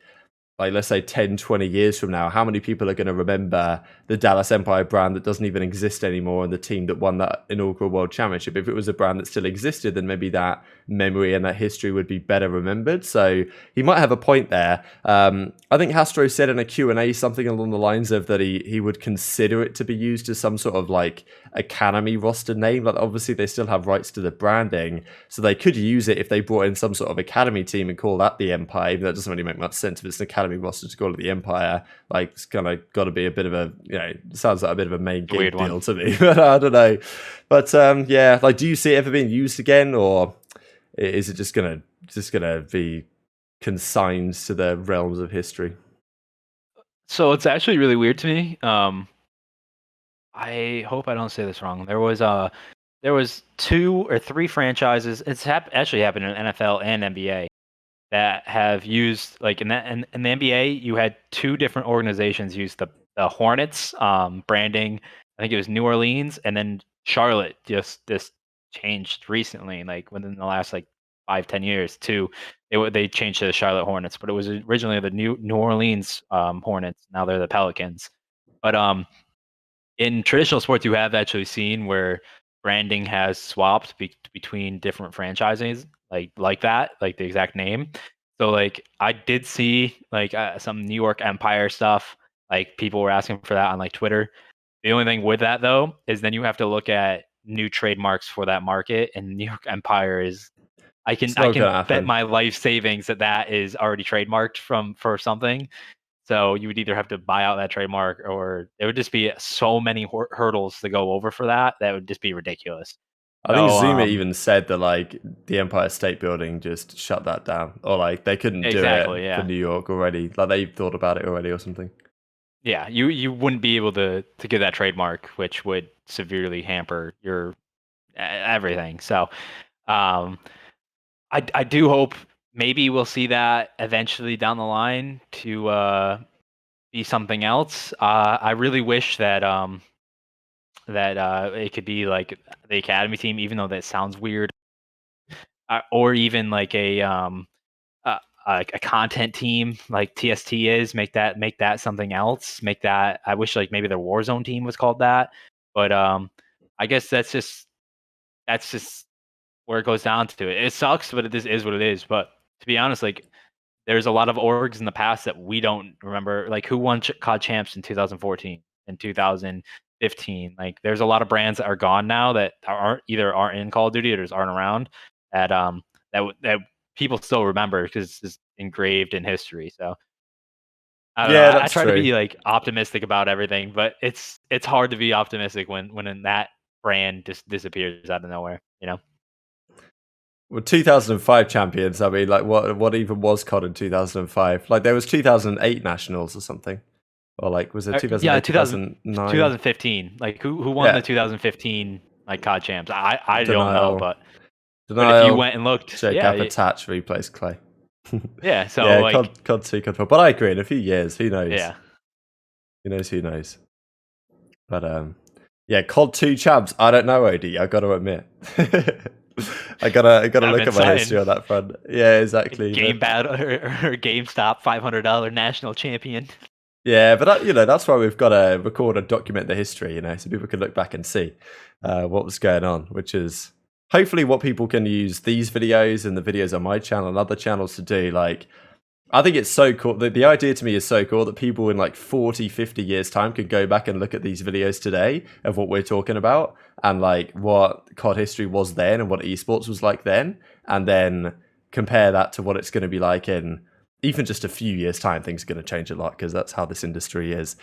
let's say 10, 20 years from now, how many people are going to remember the Dallas Empire brand that doesn't even exist anymore and the team that won that inaugural World Championship? If it was a brand that still existed, then maybe that memory and that history would be better remembered. So he might have a point there. I think Hastro said in a Q&A something along the lines of that he would consider it to be used as some sort of like academy roster name. Like obviously they still have rights to the branding, so they could use it if they brought in some sort of academy team and call that the Empire. Even though it doesn't really make much sense if it's an academy roster to call it the Empire. Like it's kind of got to be a bit of a, you know, sounds like a bit of a main gig deal to me. But I don't know. But yeah, like, do you see it ever being used again, or is it just gonna be consigned to the realms of history? So it's actually really weird to me. I hope I don't say this wrong. There was 2 or 3 franchises. It's actually happened in NFL and NBA that have used, like, in the NBA, you had 2 different organizations use the Hornets branding. I think it was New Orleans, and then Charlotte just changed recently, like within the last like 5-10 years too. They changed to the Charlotte Hornets, but it was originally the New Orleans Hornets. Now they're the Pelicans. But in traditional sports, you have actually seen where branding has swapped between different franchises, like that, like the exact name. So like I did see like some New York Empire stuff. Like people were asking for that on like Twitter. The only thing with that though is then you have to look at new trademarks for that market, and New York Empire is. I can bet my life savings that is already trademarked for something. So you would either have to buy out that trademark, or there would just be so many hurdles to go over for that. That would just be ridiculous. I think Zuma even said that like the Empire State Building just shut that down, or like they couldn't do it for New York already. Like they thought about it already or something. Yeah, you wouldn't be able to get that trademark, which would severely hamper your everything. So, I do hope maybe we'll see that eventually down the line to be something else. I really wish that it could be like the academy team, even though that sounds weird, or even like a content team like TST is. Make that something else. Make that. I wish like maybe the Warzone team was called that, but I guess that's just where it goes down to it. It sucks, but this is what it is. But to be honest, like there's a lot of orgs in the past that we don't remember, like who won COD champs in 2014 and 2015. Like there's a lot of brands that are gone now that aren't in Call of Duty or just aren't around that that people still remember because it's engraved in history. So I try to be like optimistic about everything, but it's hard to be optimistic when that brand just disappears out of nowhere, you know. Well, 2005 champions. I mean, like, what even was COD in 2005? Like, there was 2008 nationals or something, or like, was it 2008? Yeah, 2009, 2015. Like, who won the 2015 like COD champs? I don't know, but if you went and looked, Jacob attached replays Clay. Yeah, so yeah, like COD 2, COD 4. But I agree. In a few years, who knows? Yeah, who knows? But yeah, COD 2 champs. I don't know, Odie. I got to admit. I gotta look at my history on that front. Yeah, exactly. Game Battle or GameStop $500 national champion. Yeah, but that's why we've got to record and document the history, so people can look back and see what was going on, which is hopefully what people can use these videos and the videos on my channel and other channels to do. Like, I think it's so cool. The idea to me is so cool that people in like 40, 50 years time could go back and look at these videos today of what we're talking about and like what COD history was then and what esports was like then, and then compare that to what it's going to be like in even just a few years time. Things are going to change a lot because that's how this industry is.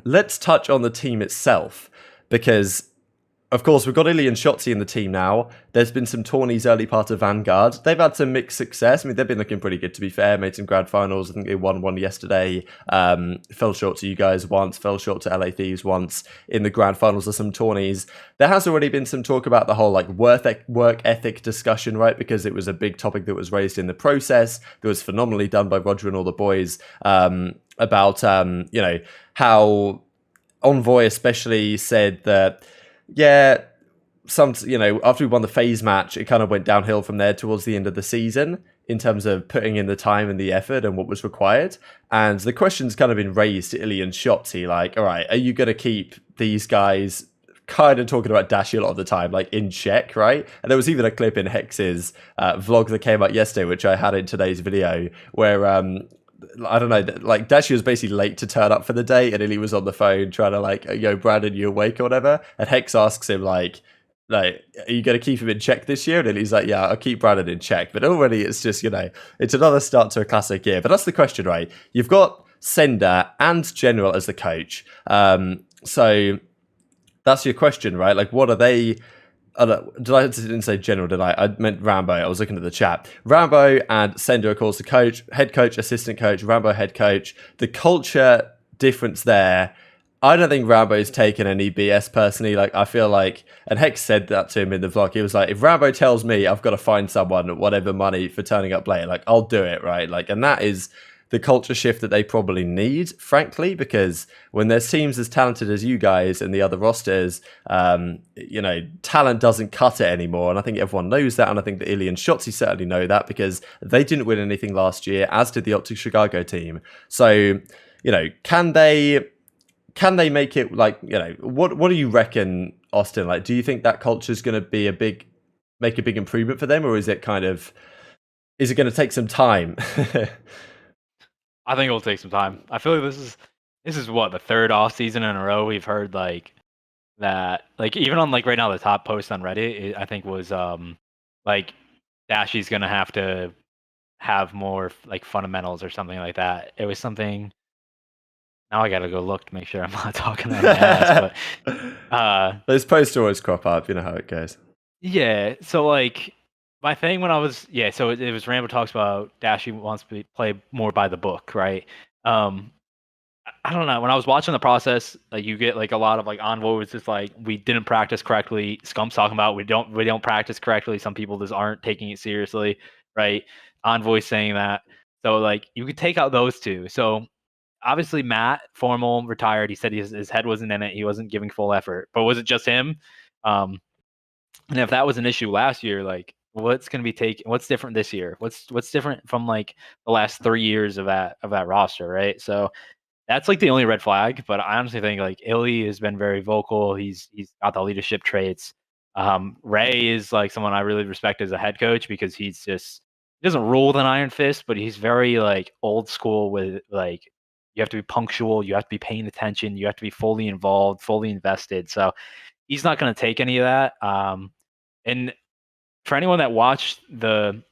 Let's touch on the team itself, because of course, we've got Illy and Shotzi in the team now. There's been some tourneys early part of Vanguard. They've had some mixed success. I mean, they've been looking pretty good, to be fair. Made some grad finals. I think they won one yesterday. Fell short to you guys once. Fell short to LA Thieves once in the grand finals of some tourneys. There has already been some talk about the whole like work ethic discussion, right? Because it was a big topic that was raised in the process. That was phenomenally done by Roger and all the boys about how Envoy especially said that. Yeah, after we won the FaZe match, it kind of went downhill from there towards the end of the season in terms of putting in the time and the effort and what was required. And the question's kind of been raised to Illy and Shotzi, like, all right, are you going to keep these guys kind of talking about Dashy a lot of the time, like in check, right? And there was even a clip in HECZ's vlog that came out yesterday, which I had in today's video, where I don't know, like Dashy was basically late to turn up for the day, and Illy was on the phone trying to like, yo, Brandon, you awake or whatever? And Hex asks him like, are you going to keep him in check this year? And Illy's like, yeah, I'll keep Brandon in check. But already it's just, it's another start to a classic year. But that's the question, right? You've got Sender and General as the coach. So that's your question, right? Like, what are they? Didn't say General, did I? I meant Rambo. I was looking at the chat. Rambo and Sender, of course, the coach, head coach, assistant coach, Rambo head coach. The culture difference there, I don't think Rambo's taken any BS personally. Like, I feel like, and Hex said that to him in the vlog. He was like, if Rambo tells me I've got to find someone, whatever money for turning up late, like, I'll do it, right? Like, and that is the culture shift that they probably need, frankly, because when there's teams as talented as you guys and the other rosters, talent doesn't cut it anymore. And I think everyone knows that. And I think that Illy and Shotzi certainly know that because they didn't win anything last year, as did the OpTic Chicago team. So, can they make it like, what do you reckon, Austin? Like, do you think that culture is going to be make a big improvement for them? Or is it going to take some time? I think it'll take some time. I feel like this is what, the third off season in a row we've heard like that, like even on like right now the top post on Reddit, I think was like Dashy's gonna have to have more like fundamentals or something like that. It was something. Now I gotta go look to make sure I'm not talking out of my ass. But those posts always crop up. You know how it goes. Yeah. So like. My thing when I was so it was Rambo talks about Dashy wants to play more by the book, right? I don't know. When I was watching the process, like you get like a lot of like Envoy was just like we didn't practice correctly. Scump's talking about we don't practice correctly. Some people just aren't taking it seriously, right? Envoy saying that. So like you could take out those two. So obviously Matt, formal, retired. He said his head wasn't in it. He wasn't giving full effort. But was it just him? And if that was an issue last year, like what's going to be taken? What's different this year? What's different from like the last 3 years of that roster, right? So that's like the only red flag. But I honestly think like Illy has been very vocal. He's got the leadership traits. Ray is like someone I really respect as a head coach because he doesn't rule with an iron fist, but he's very like old school with like you have to be punctual, you have to be paying attention, you have to be fully involved, fully invested. So he's not going to take any of that. And for anyone that watched the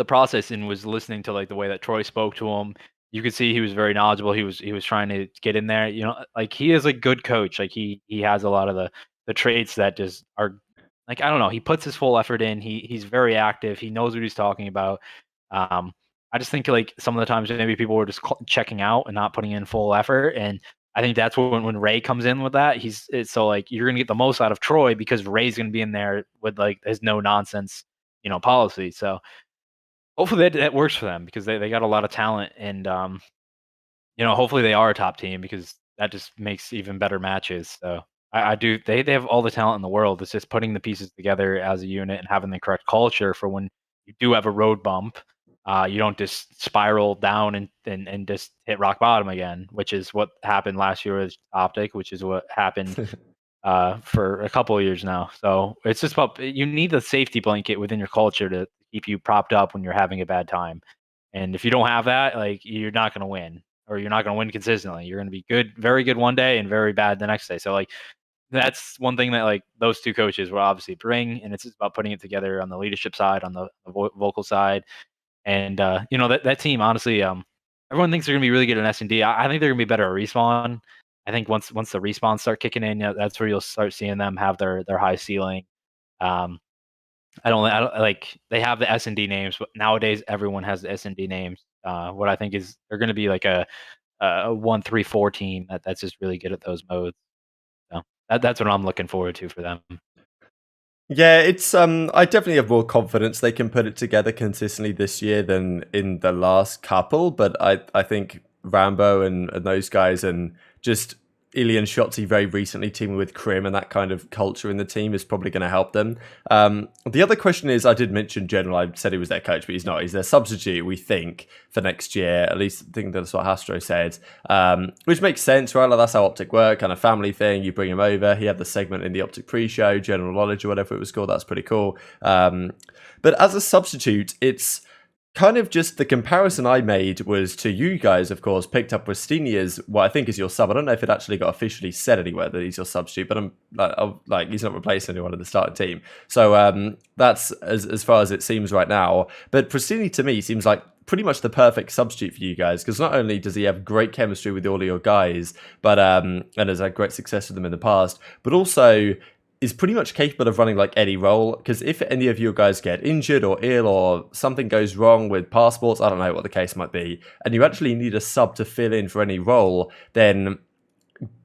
process and was listening to like the way that Troy spoke to him, you could see he was very knowledgeable. He was trying to get in there. Like he is a good coach. Like he has a lot of the traits that just are like I don't know. He puts his full effort in. He's very active. He knows what he's talking about. I just think like some of the times maybe people were just checking out and not putting in full effort. And I think that's when Ray comes in with that. So like you're gonna get the most out of Troy because Ray's gonna be in there with like his no nonsense, policy. So hopefully that works for them because they got a lot of talent and hopefully they are a top team because that just makes even better matches. So I do they have all the talent in the world. It's just putting the pieces together as a unit and having the correct culture for when you do have a road bump. You don't just spiral down and just hit rock bottom again, which is what happened last year with OpTic, which is what happened for a couple of years now. So it's just about you need the safety blanket within your culture to keep you propped up when you're having a bad time. And if you don't have that, like you're not going to win, or you're not going to win consistently. You're going to be good, very good one day, and very bad the next day. So like that's one thing that like those two coaches will obviously bring, and it's just about putting it together on the leadership side, on the vocal side. And that team, honestly, everyone thinks they're gonna be really good at S&D. I think they're gonna be better at respawn. I think once the respawns start kicking in, that's where you'll start seeing them have their high ceiling. I don't like they have the S&D names, but nowadays everyone has the S&D names. What I think is they're going to be like a 1-3-4 team that's just really good at those modes. So that's what I'm looking forward to for them. Yeah, it's I definitely have more confidence they can put it together consistently this year than in the last couple, but I think Rambo and those guys and just Ilya and Shotzi very recently teaming with Crim and that kind of culture in the team is probably going to help them. The other question is, I did mention General, I said he was their coach, but he's not. He's their substitute, we think, for next year. At least I think that's what Hastro said, which makes sense, right? Like, that's how OpTic work, kind of family thing. You bring him over. He had the segment in the OpTic pre-show, General Knowledge or whatever it was called. That's pretty cool. But as a substitute, it's kind of just the comparison I made was to you guys, of course, picked up Rustini as what I think is your sub. I don't know if it actually got officially said anywhere that he's your substitute, but I'm like he's not replacing anyone in the starting team. So that's as far as it seems right now. But Rustini to me seems like pretty much the perfect substitute for you guys, because not only does he have great chemistry with all of your guys, but and has had great success with them in the past, but also is pretty much capable of running like any role, because if any of you guys get injured or ill or something goes wrong with passports, I don't know what the case might be, and you actually need a sub to fill in for any role, then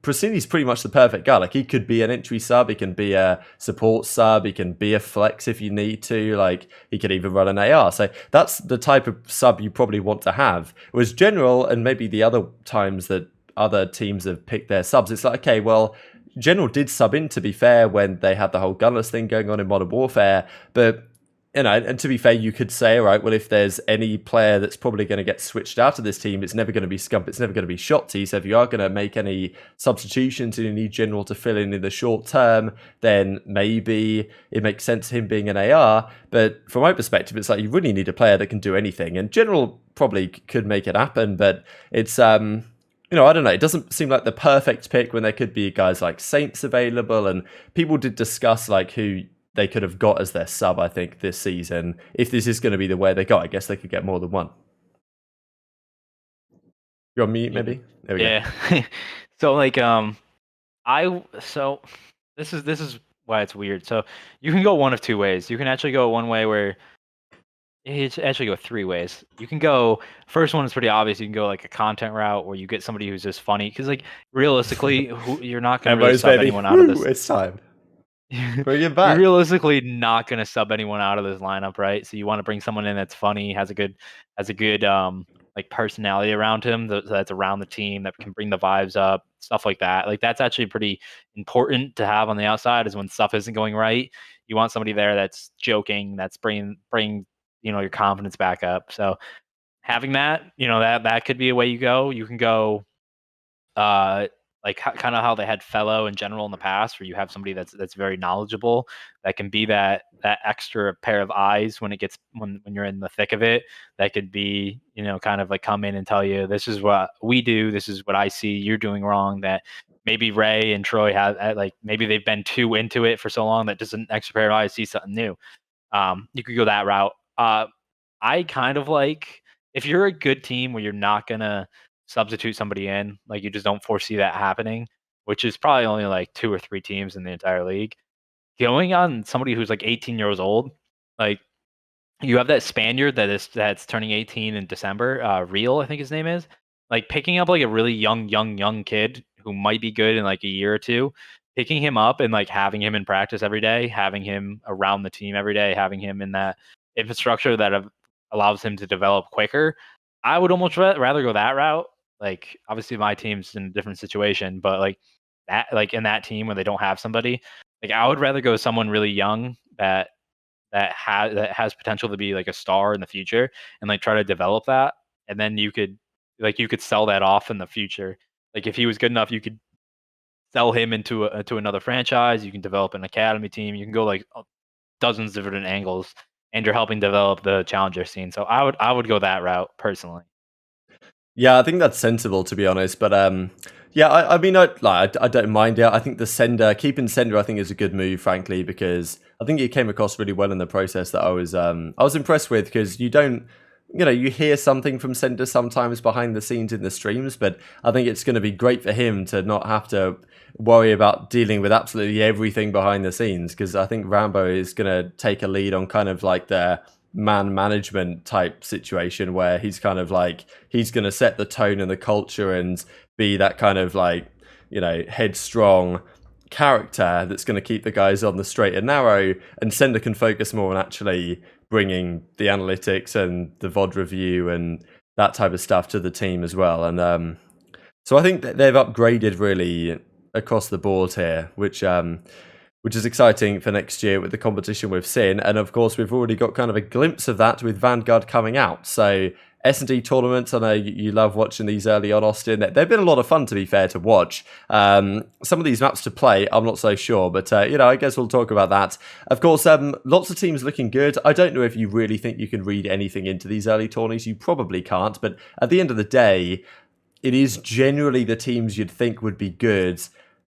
Prasini's pretty much the perfect guy. Like, he could be an entry sub, he can be a support sub, he can be a flex if you need to, like he could even run an AR. So that's the type of sub you probably want to have. Whereas General, and maybe the other times that other teams have picked their subs, it's like, okay, well, General did sub in, to be fair, when they had the whole gunless thing going on in Modern Warfare, but you know, and to be fair, you could say, all right, well, if there's any player that's probably going to get switched out of this team, it's never going to be Scump, it's never going to be Shotzi. So if you are going to make any substitutions and you need General to fill in the short term, then maybe it makes sense him being an AR. But from my perspective, it's like you really need a player that can do anything, and General probably could make it happen, but it's you know, I don't know. It doesn't seem like the perfect pick when there could be guys like Saints available, and people did discuss like who they could have got as their sub, I think, this season. If this is going to be the way they go, I guess they could get more than one. You're on mute, maybe? There we go. So like this is why it's weird. So you can go one of two ways. You can actually go one way where it's actually go three ways. You can go, first one is pretty obvious. You can go like a content route where you get somebody who's just funny, because like realistically, you're not going to really sub anyone out of this. It's time. Bring it back. You're realistically not going to sub anyone out of this lineup, right? So you want to bring someone in that's funny, has a good like personality around him, that's around the team, that can bring the vibes up, stuff like that. Like, that's actually pretty important to have on the outside, is when stuff isn't going right, you want somebody there that's joking, that's bring you know, your confidence back up. So having that, you know, that could be a way you go. You can go like kind of how they had Fellow in general in the past, where you have somebody that's very knowledgeable, that can be that extra pair of eyes when you're in the thick of it, that could be, you know, kind of like come in and tell you, this is what we do, this is what I see you're doing wrong, that maybe Ray and Troy have, like, maybe they've been too into it for so long that just an extra pair of eyes see something new. You could go that route. I kind of like, if you're a good team where you're not gonna substitute somebody in, like you just don't foresee that happening, which is probably only like 2 or 3 teams in the entire league, going on somebody who's like 18 years old, like you have that Spaniard that's turning 18 in December, Real, I think his name is, like picking up like a really young kid who might be good in like a year or two, picking him up and like having him in practice every day, having him around the team every day, having him in that infrastructure that allows him to develop quicker. I would almost rather go that route. Like, obviously my team's in a different situation, but like that, like in that team where they don't have somebody, like I would rather go with someone really young that has potential to be like a star in the future, and like try to develop that, and then you could sell that off in the future. Like, if he was good enough, you could sell him into another franchise. You can develop an academy team. You can go like dozens of different angles, and you're helping develop the challenger scene. So I would go that route personally. Yeah, I think that's sensible, to be honest. But yeah, I mean, I don't mind it. I think keeping Sender, I think, is a good move, frankly, because I think it came across really well in the process that I was impressed with, because you don't you know, you hear something from Cinder sometimes behind the scenes in the streams, but I think it's going to be great for him to not have to worry about dealing with absolutely everything behind the scenes, because I think Rambo is going to take a lead on kind of like the man management type situation where he's kind of like, he's going to set the tone and the culture and be that kind of like, you know, headstrong character that's going to keep the guys on the straight and narrow, and Cinder can focus more on actually bringing the analytics and the VOD review and that type of stuff to the team as well. And so I think that they've upgraded really across the board here, which is exciting for next year with the competition we've seen. And of course, we've already got kind of a glimpse of that with Vanguard coming out. So S&D tournaments, I know you love watching these early on, Austin. They've been a lot of fun, to be fair, to watch. Some of these maps to play, I'm not so sure. But, I guess we'll talk about that. Of course, lots of teams looking good. I don't know if you really think you can read anything into these early tourneys. You probably can't. But at the end of the day, it is generally the teams you'd think would be good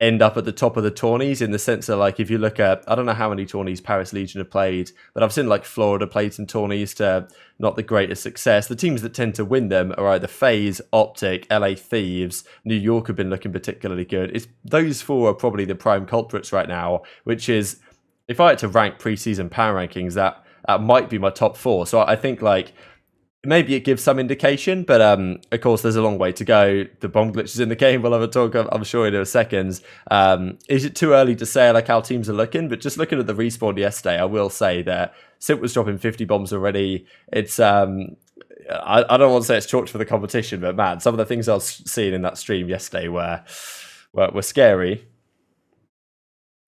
end up at the top of the tourneys, in the sense that, like, if you look at, I don't know how many tourneys Paris Legion have played, but I've seen like Florida played some tourneys to not the greatest success. The teams that tend to win them are either FaZe, OpTic, LA Thieves, New York have been looking particularly good. Those four are probably the prime culprits right now, which is, if I had to rank preseason power rankings, that might be my top four. So I think, like, maybe it gives some indication, but of course there's a long way to go. The bomb glitches in the game, we'll have a talk, I'm sure, in a second. Is it too early to say like how teams are looking? But just looking at the respawn yesterday, I will say that Simp was dropping 50 bombs already. It's I don't want to say it's chalked for the competition, but man, some of the things I was seeing in that stream yesterday were scary.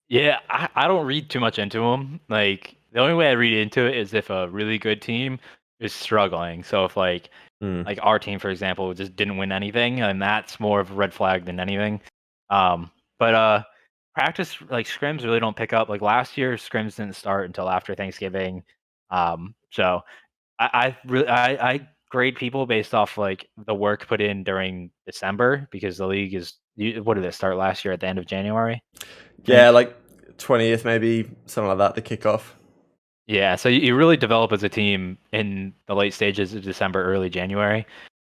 Yeah, I don't read too much into them. Like, the only way I read into it is if a really good team is struggling. So if like our team, for example, just didn't win anything, and that's more of a red flag than anything. But practice, like, scrims really don't pick up. Like last year, scrims didn't start until after Thanksgiving. So I grade people based off like the work put in during December, because the league is, what did it start last year at the end of January? Yeah, like 20th maybe, something like that, the kickoff. Yeah, so you really develop as a team in the late stages of December, early January.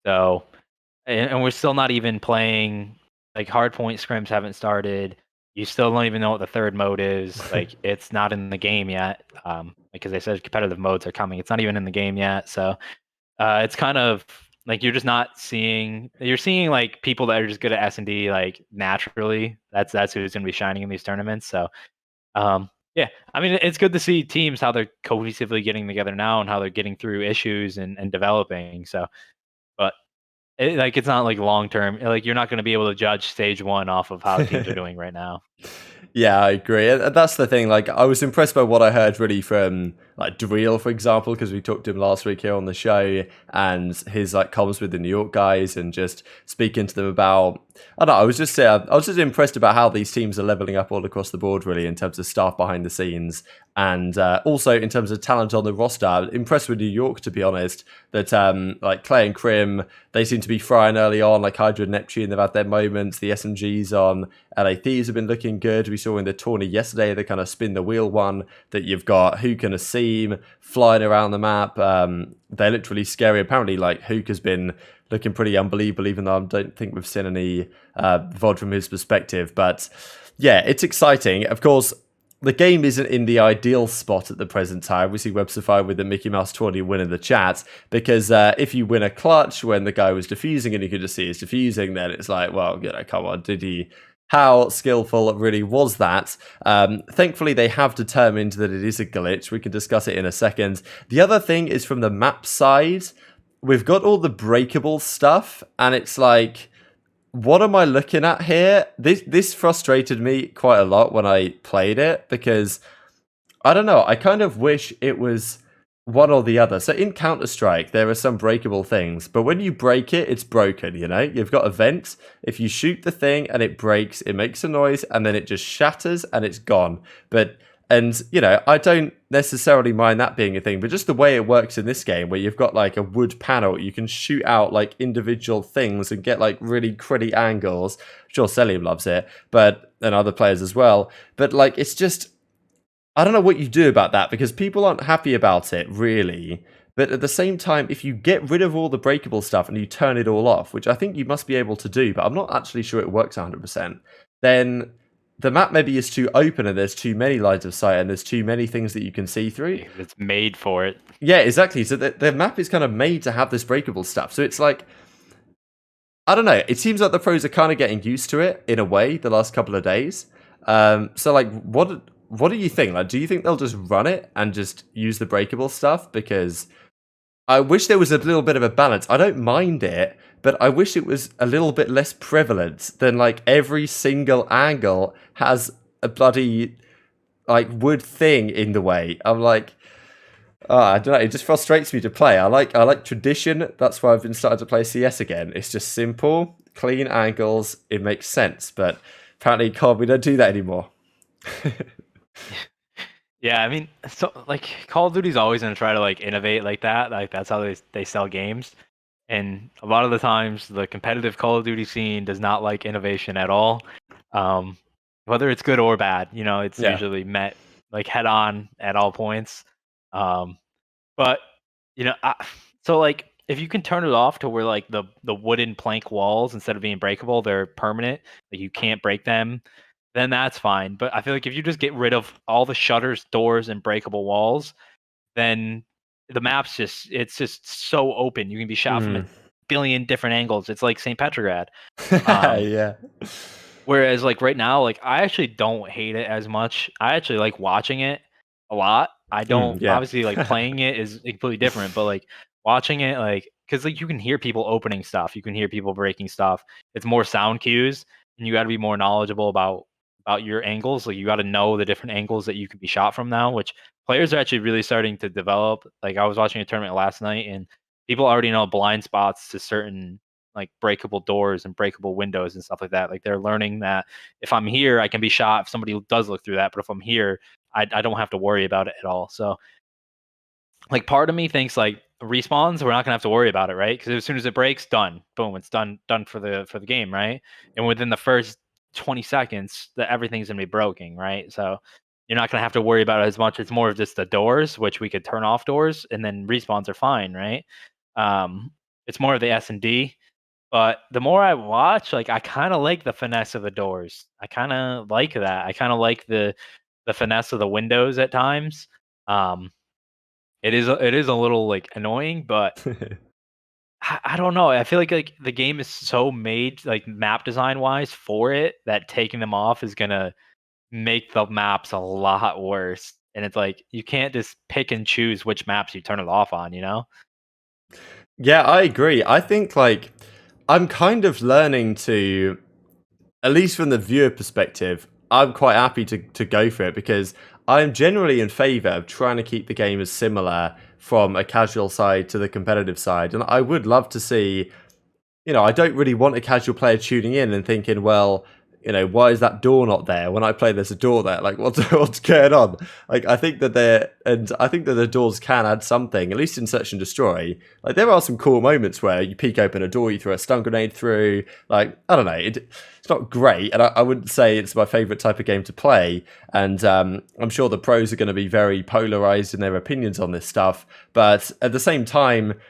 So, and we're still not even playing, like, hardpoint scrims haven't started. You still don't even know what the third mode is. Like, it's not in the game yet. Because they said competitive modes are coming. It's not even in the game yet. So, it's kind of like you're just not seeing. You're seeing like people that are just good at S&D, like, naturally. That's who's going to be shining in these tournaments. So, yeah, I mean, it's good to see teams, how they're cohesively getting together now and how they're getting through issues and developing. So, but it's not like long term. Like, you're not going to be able to judge stage one off of how teams are doing right now. Yeah, I agree. And that's the thing. Like, I was impressed by what I heard really from like Driel, for example, because we talked to him last week here on the show, and his like comms with the New York guys, and just speaking to them about. I don't know. I was just impressed about how these teams are leveling up all across the board, really, in terms of staff behind the scenes, and also in terms of talent on the roster. I'm impressed with New York, to be honest. That like Clay and Crim, they seem to be frying early on. Like Hydra and Neptune, they've had their moments. The SMGs on LA Thieves have been looking good. We saw in the tourney yesterday the kind of spin the wheel one that you've got Hook and Asim flying around the map. They're literally scary. Apparently, like, Hook has been looking pretty unbelievable, even though I don't think we've seen any VOD from his perspective. But yeah, it's exciting. Of course, the game isn't in the ideal spot at the present time. We see Websify with the Mickey Mouse 20 win in the chat, because if you win a clutch when the guy was defusing and you could just see he's defusing, then it's like, well, come on, did he? How skillful really was that? Thankfully, they have determined that it is a glitch. We can discuss it in a second. The other thing is, from the map side, we've got all the breakable stuff, and it's like, what am I looking at here? This frustrated me quite a lot when I played it, because I don't know, I kind of wish it was one or the other. So in Counter-Strike, there are some breakable things, but when you break it, it's broken, you know? You've got a vent. If you shoot the thing and it breaks, it makes a noise, and then it just shatters and it's gone. And, you know, I don't necessarily mind that being a thing, but just the way it works in this game, where you've got like a wood panel, you can shoot out like individual things and get like really pretty angles. Sure, Selim loves it, and other players as well. But like, it's just, I don't know what you do about that, because people aren't happy about it, really. But at the same time, if you get rid of all the breakable stuff and you turn it all off, which I think you must be able to do, but I'm not actually sure it works 100%, then the map maybe is too open and there's too many lines of sight and there's too many things that you can see through. It's made for it. Yeah, exactly. So the map is kind of made to have this breakable stuff. So it's like, I don't know. It seems like the pros are kind of getting used to it in a way the last couple of days. So like, what do you think? Like, do you think they'll just run it and just use the breakable stuff? Because I wish there was a little bit of a balance. I don't mind it, but I wish it was a little bit less prevalent than like every single angle has a bloody like wood thing in the way. I'm like, I don't know. It just frustrates me to play. I like tradition. That's why I've been starting to play CS again. It's just simple, clean angles. It makes sense. But apparently, CoD, we don't do that anymore. Yeah, I mean, so like Call of Duty's always gonna try to like innovate like that. Like that's how they sell games. And a lot of the times, the competitive Call of Duty scene does not like innovation at all. Whether it's good or bad, it's usually met like head on at all points. But so like if you can turn it off to where like the wooden plank walls, instead of being breakable, they're permanent, like you can't break them, then that's fine. But I feel like if you just get rid of all the shutters, doors, and breakable walls, then the map's it's just so open. You can be shot from a billion different angles. It's like St. Petrograd. Yeah. Whereas like right now, like I actually don't hate it as much. I actually like watching it a lot. I don't obviously like playing it is completely different, but like watching it, like because like you can hear people opening stuff, you can hear people breaking stuff. It's more sound cues, and you got to be more knowledgeable about your angles. Like you got to know the different angles that you can be shot from now, which players are actually really starting to develop. Like I was watching a tournament last night, and people already know blind spots to certain like breakable doors and breakable windows and stuff like that. Like they're learning that if I'm here, I can be shot if somebody does look through that. But if I'm here, I don't have to worry about it at all. So like part of me thinks like respawns, we're not gonna have to worry about it, right? Because as soon as it breaks, done, boom, it's done for the game, right? And within the first 20 seconds, that everything's gonna be broken, right? So you're not gonna have to worry about it as much. It's more of just the doors, which we could turn off doors, and then respawns are fine, right? It's more of the S&D. But the more I watch, like I kind of like the finesse of the doors. I kind of like that. I kind of like the finesse of the windows at times. It is a little like annoying, but I don't know. I feel like the game is so made like map design wise for it that taking them off is gonna make the maps a lot worse. And it's like you can't just pick and choose which maps you turn it off on, Yeah, I agree. I think like I'm kind of learning to, at least from the viewer perspective, I'm quite happy to go for it because I'm generally in favor of trying to keep the game as similar from a casual side to the competitive side. And I would love to see, I don't really want a casual player tuning in and thinking, well, why is that door not there? When I play, there's a door there. Like, what's going on? Like, I think that the doors can add something, at least in Search and Destroy. Like, there are some cool moments where you peek open a door, you throw a stun grenade through. Like, I don't know, it's not great, and I wouldn't say it's my favorite type of game to play. And I'm sure the pros are going to be very polarized in their opinions on this stuff. But at the same time,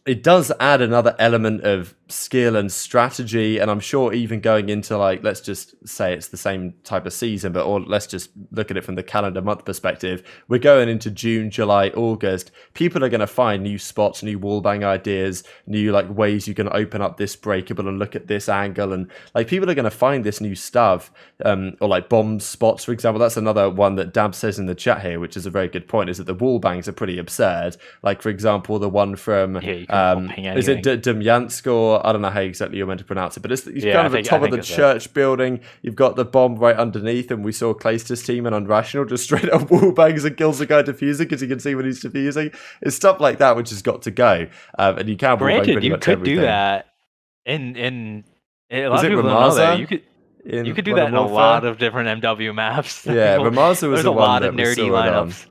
it does add another element of skill and strategy, and I'm sure even going into like, let's just say it's the same type of season, or let's just look at it from the calendar month perspective. We're going into June, July, August. People are going to find new spots, new wallbang ideas, new like ways you can open up this breakable and look at this angle, and like people are going to find this new stuff, or like bomb spots, for example. That's another one that Dab says in the chat here, which is a very good point, is that the wallbangs are pretty absurd. Like for example, the one from is it Demyansk, or I don't know how exactly you're meant to pronounce it, but it's kind of the top of the church building. You've got the bomb right underneath, and we saw Clayster's team and Unrational just straight up wallbangs and kills the guy defusing because you can see what he's defusing. It's stuff like that which has got to go, and you can wallbang pretty much everything. Do that, and a lot of people don't know that. You could do that in a lot of different MW maps. Yeah, Ramaza was the one that nerdy lineups.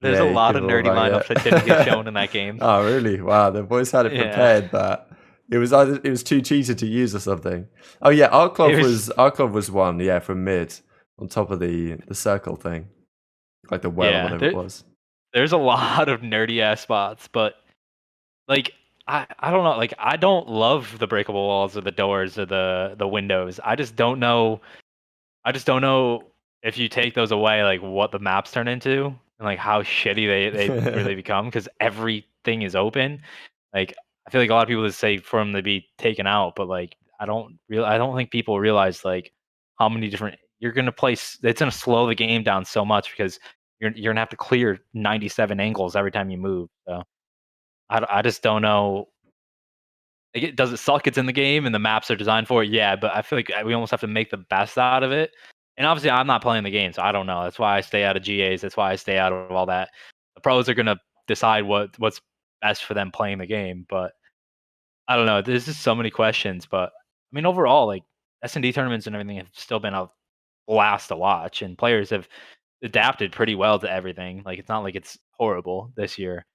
There's a lot of nerdy lineups that didn't get shown in that game. Oh, really? Wow, the boys had it prepared, but it was too cheated to use or something. Oh yeah, Arklov was one, from mid on top of the circle thing, like the well, or whatever it was. there's a lot of nerdy ass spots, but like I don't know, like I don't love the breakable walls or the doors or the windows. I just don't know if you take those away, like what the maps turn into and like how shitty they really become because everything is open. Like I feel like a lot of people would say for them to be taken out, but like I don't think people realize like how many different you're gonna place. It's gonna slow the game down so much because you're gonna have to clear 97 angles every time you move. So I just don't know. Like, does it suck? It's in the game and the maps are designed for it. Yeah, but I feel like we almost have to make the best out of it. And obviously, I'm not playing the game, so I don't know. That's why I stay out of GAs. That's why I stay out of all that. The pros are gonna decide what's best for them playing the game. But I don't know. There's just so many questions. But I mean, overall, like S&D tournaments and everything have still been a blast to watch, and players have adapted pretty well to everything. Like it's not like it's horrible this year.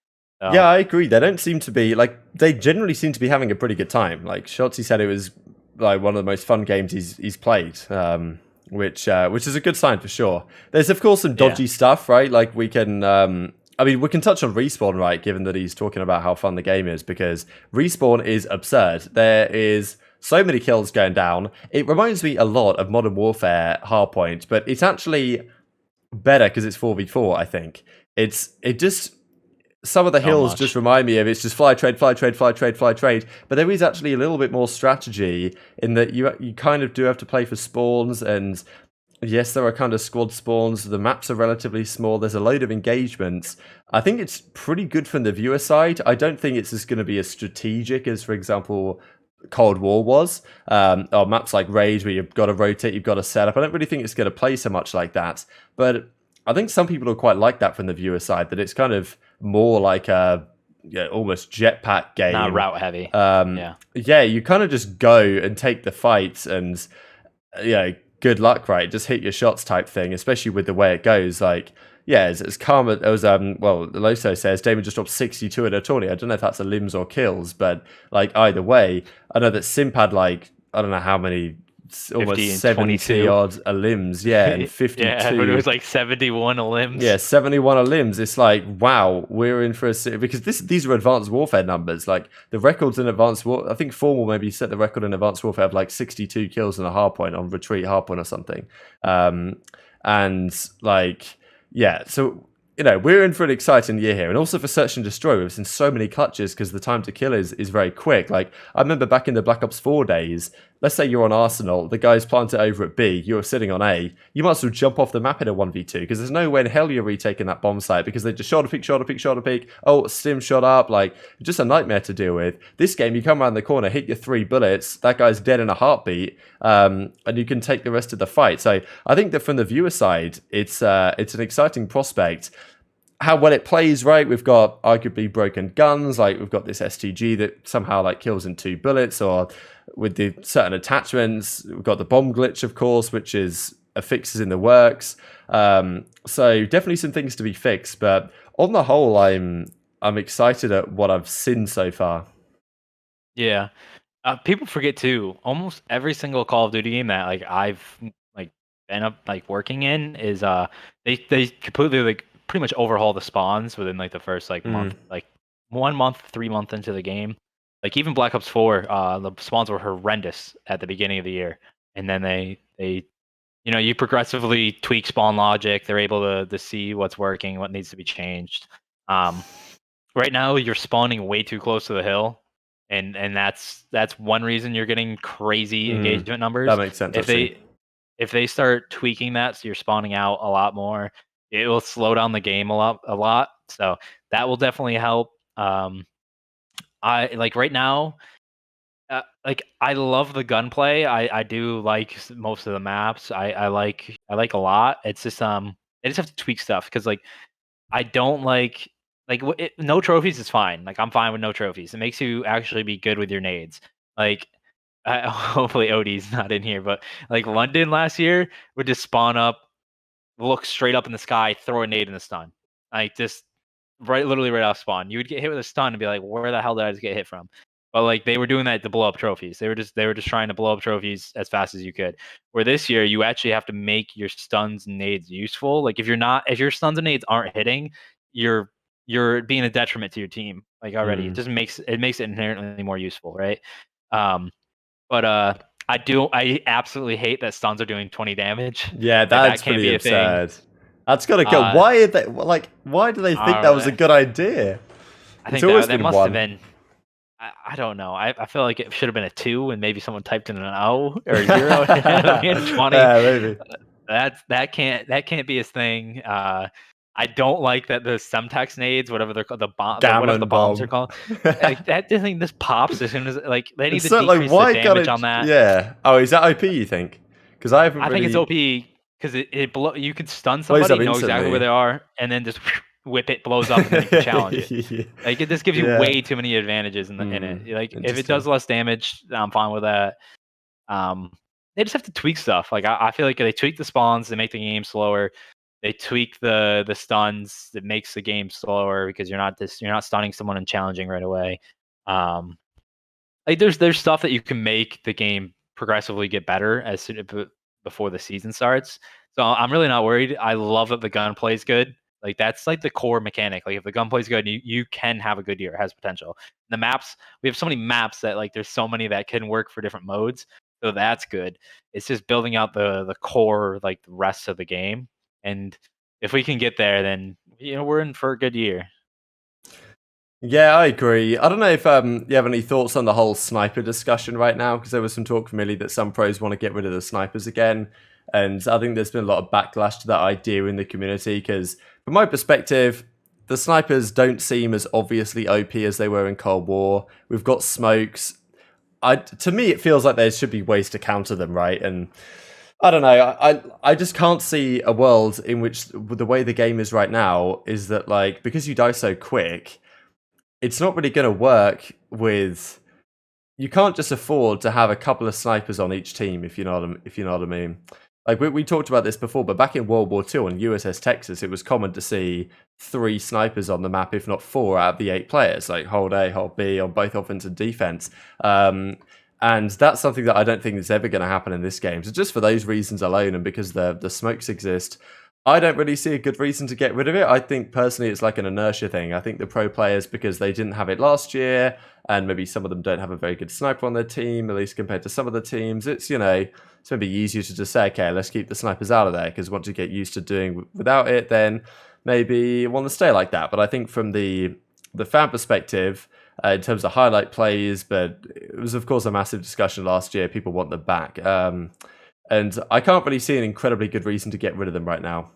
So, Yeah, I agree. They don't seem to be like they generally seem to be having a pretty good time. Like Shotzi said, it was like one of the most fun games he's played, which is a good sign for sure. There's of course some dodgy stuff, right? Like we can, I mean, we can touch on respawn, right? Given that he's talking about how fun the game is, because respawn is absurd. There is so many kills going down. It reminds me a lot of Modern Warfare Hardpoint, but it's actually better because it's 4v4. I think it just some of the hills just remind me of it's just fly trade, fly trade, fly trade, fly trade. But there is actually a little bit more strategy in that you kind of do have to play for spawns, and yes, there are kind of squad spawns. The maps are relatively small. There's a load of engagements. I think it's pretty good from the viewer side. I don't think it's just going to be as strategic as, for example, Cold War was, or maps like Rage where you've got to rotate, you've got to set up. I don't really think it's going to play so much like that, but I think some people are quite like that from the viewer side, that it's kind of more like a almost jetpack game. Not route heavy. Yeah, you kind of just go and take the fight and, good luck, right? Just hit your shots type thing, especially with the way it goes. Like, yeah, it's calm. It was, Loso says Damon just dropped 62 at a tourney. I don't know if that's a limbs or kills, but like either way, I know that Simp had like, I don't know how many, almost 70 odd a limbs, and 52. Yeah, but it was like 71 a limbs. Yeah, 71 a limbs. It's like, wow, we're in for a because these are Advanced Warfare numbers. Like the records in Advanced Warfare, I think Formal maybe set the record in Advanced Warfare of like 62 kills and a hardpoint on retreat hardpoint or something. And like, yeah, so we're in for an exciting year here. And also for Search and Destroy, we've seen so many clutches because the time to kill is very quick. Like, I remember back in the Black Ops 4 days, let's say you're on Arsenal, the guys planted over at B, you're sitting on A, you might as well jump off the map in a 1v2 because there's no way in hell you're retaking that bomb site because they just shot a peek. Oh, Stim shot up. Like, just a nightmare to deal with. This game, you come around the corner, hit your 3 bullets, that guy's dead in a heartbeat, and you can take the rest of the fight. So I think that from the viewer side, it's an exciting prospect. How well it plays, right? We've got arguably broken guns, like we've got this STG that somehow like kills in 2 bullets, or with the certain attachments, we've got the bomb glitch, of course, which is a fix is in the works. So definitely some things to be fixed, but on the whole, I'm excited at what I've seen so far. Yeah, people forget too. Almost every single Call of Duty game that like I've like been up like working in is they completely like pretty much overhaul the spawns within like the first like month, like 1 month, 3 months into the game. Like even Black Ops 4, the spawns were horrendous at the beginning of the year, and then they you progressively tweak spawn logic. They're able to see what's working, what needs to be changed. Right now you're spawning way too close to the hill, and that's one reason you're getting crazy engagement numbers. That makes sense. If they start tweaking that, so you're spawning out a lot more, it will slow down the game a lot. So that will definitely help. I like right now. Like I love the gunplay. I do like most of the maps. I like a lot. It's just I just have to tweak stuff because like I don't like no trophies is fine. Like I'm fine with no trophies. It makes you actually be good with your nades. Like hopefully Odie's not in here, but like London last year would just spawn up, look straight up in the sky, throw a nade in the stun. Like just literally right off spawn. You would get hit with a stun and be like, where the hell did I just get hit from? But like they were doing that to blow up trophies. They were just trying to blow up trophies as fast as you could. Where this year you actually have to make your stuns and nades useful. Like if your stuns and nades aren't hitting, you're being a detriment to your team like already. It just makes it inherently more useful, right? But I absolutely hate that stuns are doing 20 damage. Yeah, Like, that's that can't pretty be a thing. absurd. That's gotta go. Why are they like? Why do they think that was a good idea? I It's think always that been must one. have been. I don't know. I feel like it should have been a 2, and maybe someone typed in an O or a 0 and 20. Yeah, maybe. That can't be his thing. I don't like that the Semtex nades, whatever they're called, whatever the bombs are called. Like, that thing just pops as soon as like they need to decrease the damage on that. Yeah. Oh, is that OP? You think? Because I haven't. I think it's OP because you can stun somebody, know exactly where they are, and then just whip it, blows up, and then you can challenge it. Like, it just gives you way too many advantages in it. Like, if it does less damage, I'm fine with that. They just have to tweak stuff. Like, I feel like they tweak the spawns, they make the game slower. They tweak the stuns that makes the game slower because you're not stunning someone and challenging right away. Like, there's stuff that you can make the game progressively get better as soon before the season starts. So I'm really not worried. I love that the gunplay is good. Like, that's like the core mechanic. Like, if the gunplay is good, you can have a good year. It has potential. The maps, we have so many maps that, like, there's so many that can work for different modes. So that's good. It's just building out the core, like, the rest of the game. And if we can get there, then we're in for a good year. Yeah, I agree. I don't know if you have any thoughts on the whole sniper discussion right now, because there was some talk from Millie that some pros want to get rid of the snipers again. And I think there's been a lot of backlash to that idea in the community, because from my perspective, the snipers don't seem as obviously OP as they were in Cold War. We've got smokes. To me, it feels like there should be ways to counter them, right? And I don't know. I just can't see a world in which the way the game is right now is that, like, because you die so quick, it's not really going to work with. You can't just afford to have a couple of snipers on each team, if you know what I mean. Like, we talked about this before, but back in World War II on USS Texas, it was common to see 3 snipers on the map, if not 4 out of the 8 players, like hold A, hold B, on both offense and defense. And that's something that I don't think is ever going to happen in this game. So just for those reasons alone, and because the smokes exist, I don't really see a good reason to get rid of it. I think personally it's like an inertia thing. I think the pro players, because they didn't have it last year, and maybe some of them don't have a very good sniper on their team, at least compared to some of the teams, it's it's maybe easier to just say, okay, let's keep the snipers out of there, because once you get used to doing without it, then maybe you want to stay like that. But I think from the fan perspective, in terms of highlight plays, but it was of course a massive discussion last year. People want them back. And I can't really see an incredibly good reason to get rid of them right now.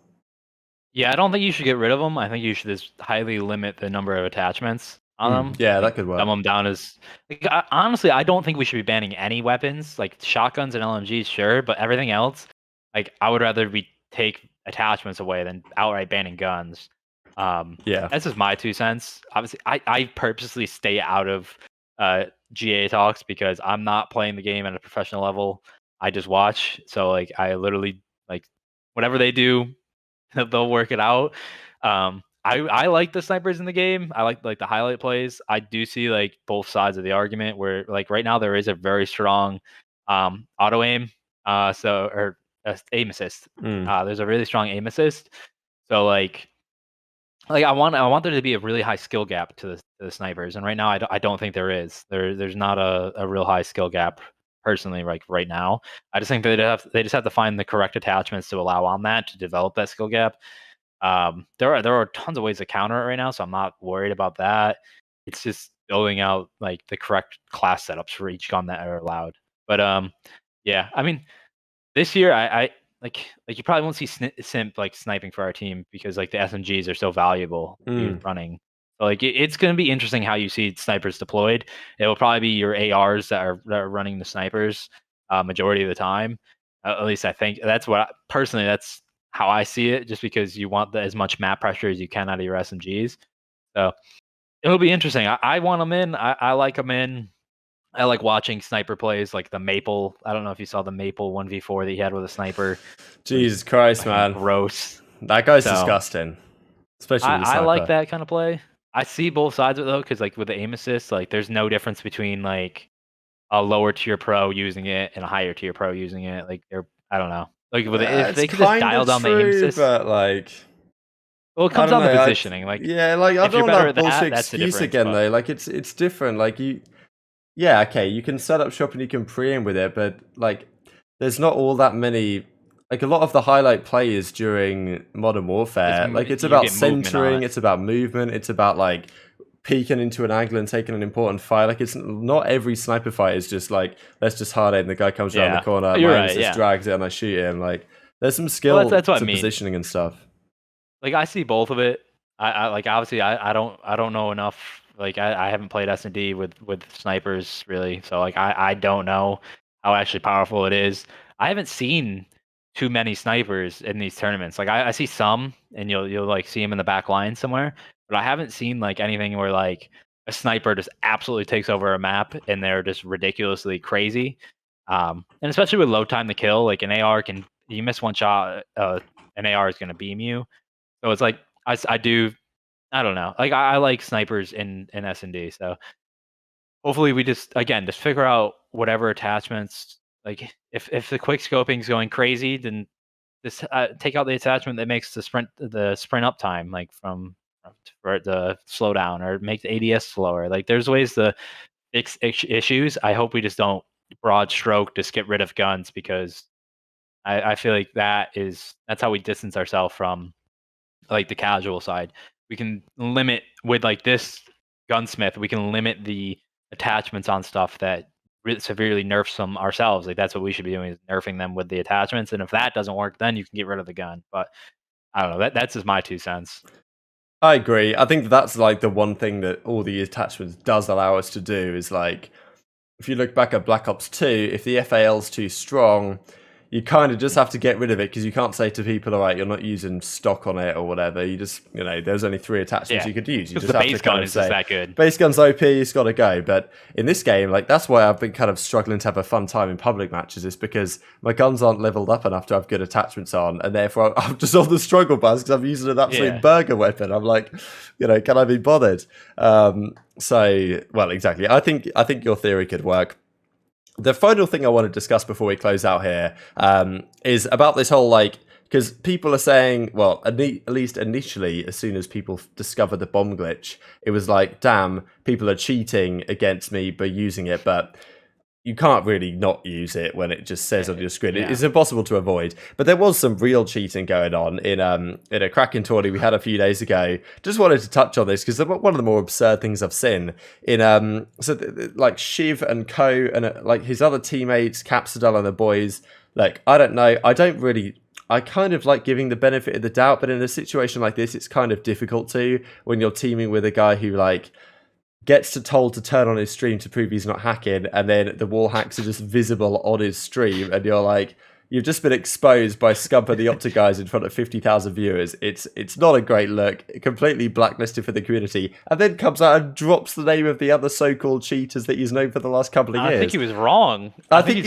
Yeah, I don't think you should get rid of them. I think you should just highly limit the number of attachments on them. Yeah, like, that could work. Dumb them down as. Like, honestly, I don't think we should be banning any weapons. Like, shotguns and LMGs, sure, but everything else, like, I would rather we take attachments away than outright banning guns. Yeah, that's just my 2 cents. Obviously, I purposely stay out of GA talks because I'm not playing the game at a professional level. I just watch. So, like, I literally, like, whatever they do, they'll work it out. I like the snipers in the game. I like the highlight plays. I do see, like, both sides of the argument where, like, right now there is a very strong auto aim or aim assist. There's a really strong aim assist. So, like I want there to be a really high skill gap to the snipers, and right now I don't think there is. There's not a real high skill gap personally, like, right now. I just think they just have to find the correct attachments to allow on that to develop that skill gap. There are tons of ways to counter it right now, so I'm not worried about that. It's just building out, like, the correct class setups for each gun that are allowed. But yeah, I mean, this year I like you probably won't see simp, like, sniping for our team because, like, the SMGs are so valuable to be running. So, like, it's going to be interesting how you see snipers deployed. It will probably be your ARs that are running the snipers majority of the time. At least I think that's personally that's how I see it. Just because you want as much map pressure as you can out of your SMGs. So it'll be interesting. I want them in. I like them in. I like watching sniper plays, like the Maple. I don't know if you saw the Maple 1v4 that he had with a sniper. Jesus Christ, man. Gross. That guy's disgusting. Especially with the sniper. I like that kind of play. I see both sides of it, though, because, like, with the aim assist, like, there's no difference between, like, a lower tier pro using it and a higher tier pro using it. Like, I don't know. Like, if they could just dial down the aim assist. But, like, Well, it I comes don't down to know. positioning. Like, Yeah, like I if you're don't want better that at that, bullshit that's the excuse difference. again But though. Like it's different. Like yeah, okay, you can set up shop and you can pre-aim with it, but like there's not all that many. Like a lot of the highlight plays during Modern Warfare, like it's you about get movement on centering, it. it's about movement, it's about like peeking into an angle and taking an important fight. Like it's not every sniper fight is just like let's just hard aim. The guy comes around the Yeah. corner, You're my right, just yeah. drags it, and I shoot him. Like there's some Well, skill that's what I to mean. positioning and stuff. Like I see both of it. I like obviously I don't know enough. Like I haven't played S&D with snipers really, so like I don't know how actually powerful it is. I haven't seen too many snipers in these tournaments. Like I see some, and you'll like see them in the back line somewhere, but I haven't seen like anything where like a sniper just absolutely takes over a map and they're just ridiculously crazy. And especially with low time to kill, like an AR can you miss one shot, an AR is gonna beam you. So it's like I do I don't know. Like I like snipers in S&D. So hopefully we just figure out whatever attachments. Like if the quick scoping is going crazy, then just take out the attachment that makes the sprint up time, like from for the slowdown, or make the ADS slower. Like there's ways to fix issues. I hope we just don't broad stroke just get rid of guns, because I feel like that's how we distance ourselves from like the casual side. We can limit with like this gunsmith. We can limit the attachments on stuff that severely nerfs them ourselves. Like that's what we should be doing, is nerfing them with the attachments. And if that doesn't work, then you can get rid of the gun. But I don't know. That's just my 2 cents. I agree. I think that's like the one thing that all the attachments does allow us to do is like, if you look back at Black Ops 2, if the FAL's too strong, you kind of just have to get rid of it, because you can't say to people, all right, you're not using stock on it or whatever. You just, there's only 3 attachments you could use. You Because just the have base to kind gun of is say, just that good. base gun's OP, it's got to go. But in this game, like that's why I've been kind of struggling to have a fun time in public matches, is because my guns aren't leveled up enough to have good attachments on, and therefore I'm just on the struggle bus because I'm using an absolute burger weapon. I'm like, can I be bothered? So, well, exactly. I think your theory could work. The final thing I want to discuss before we close out here is about this whole, like, because people are saying, well, at least initially, as soon as people discovered the bomb glitch, it was like, damn, people are cheating against me by using it, but you can't really not use it when it just says on your screen. Yeah. It's impossible to avoid. But there was some real cheating going on in a Kraken tourney we had a few days ago. Just wanted to touch on this because one of the more absurd things I've seen in like Shiv and Co and like his other teammates, Capsidel and the boys. Like, I don't know. I kind of like giving the benefit of the doubt, but in a situation like this, it's kind of difficult to, when you're teaming with a guy who like gets told to turn on his stream to prove he's not hacking, and then the wall hacks are just visible on his stream, and you're like, you've just been exposed by Scump and the OpTic guys in front of 50,000 viewers. It's not a great look, completely blacklisted for the community, and then comes out and drops the name of the other so-called cheaters that he's known for the last couple of years. I think he was wrong. I think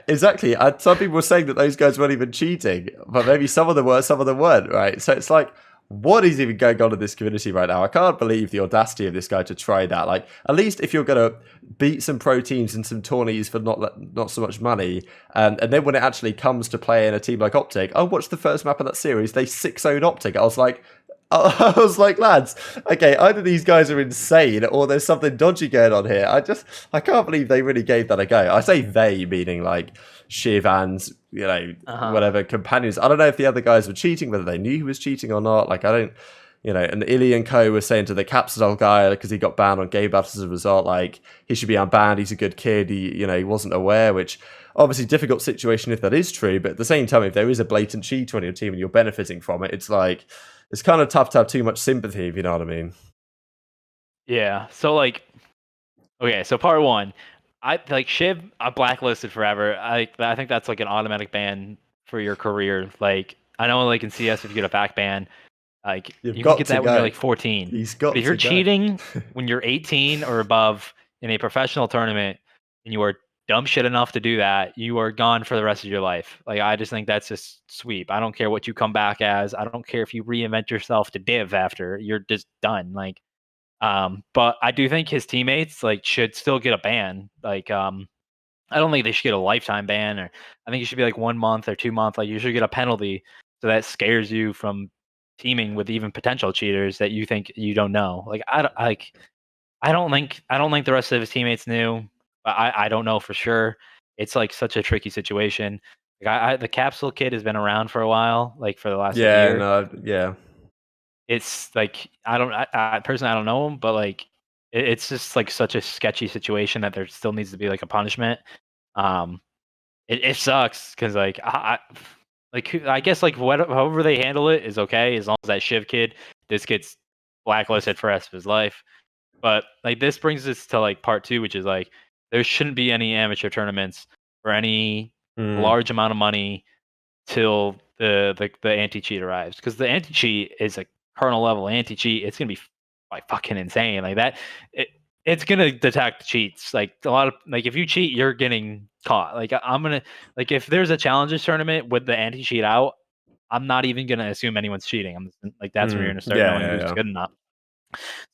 exactly. Some people were saying that those guys weren't even cheating, but maybe some of them were, some of them weren't, right? So it's like, what is even going on in this community right now? I can't believe the audacity of this guy to try that. Like, at least if you're going to beat some pro teams in some tourneys for not so much money, and then when it actually comes to playing a team like OpTic, I watched the first map of that series, they 6-0'd OpTic. I was like, lads, okay, either these guys are insane or there's something dodgy going on here. I can't believe they really gave that a go. I say they, meaning like Shiv and, whatever companions. I don't know if the other guys were cheating, whether they knew he was cheating or not. Like, I don't, and Illy and Co were saying to the Capsidel guy, because he got banned on game battles as a result, like, he should be unbanned, he's a good kid, he wasn't aware, which obviously difficult situation if that is true, but at the same time, if there is a blatant cheater on your team and you're benefiting from it, it's like, it's kind of tough to have too much sympathy, if you know what I mean. Yeah. So like, okay. So part 1, I like Shiv. I'm blacklisted forever. I think that's like an automatic ban for your career. Like, I know, like in CS, if you get a back ban, like you can get that when you're like 14. But if you're cheating when you're 18 or above in a professional tournament, and you are dumb shit enough to do that, you are gone for the rest of your life. Like, I just think that's just sweep. I don't care what you come back as. I don't care if you reinvent yourself to div after. You're just done. Like, but I do think his teammates like should still get a ban. Like, I don't think they should get a lifetime ban, or I think it should be like 1 month or 2 month. Like, you should get a penalty, so that scares you from teaming with even potential cheaters that you think you don't know. Like I don't think the rest of his teammates knew, but I don't know for sure. It's like such a tricky situation. Like the capsule kid has been around for a while, like for the last like, Yeah, year. no, yeah. It's like I personally I don't know him, but like it's just like such a sketchy situation that there still needs to be like a punishment. Um, it sucks because like I guess like however they handle it is okay as long as that Shiv kid this gets blacklisted for the rest of his life. But like this brings us to like part 2, which is like there shouldn't be any amateur tournaments for any large amount of money till the anti-cheat arrives, because the anti-cheat is a kernel level anti-cheat. It's gonna be like fucking insane like that. It's gonna detect cheats. Like a lot of like if you cheat, you're getting caught. Like I'm gonna like if there's a challenges tournament with the anti-cheat out, I'm not even gonna assume anyone's cheating. I'm just, like that's when you're gonna start knowing who's good and not.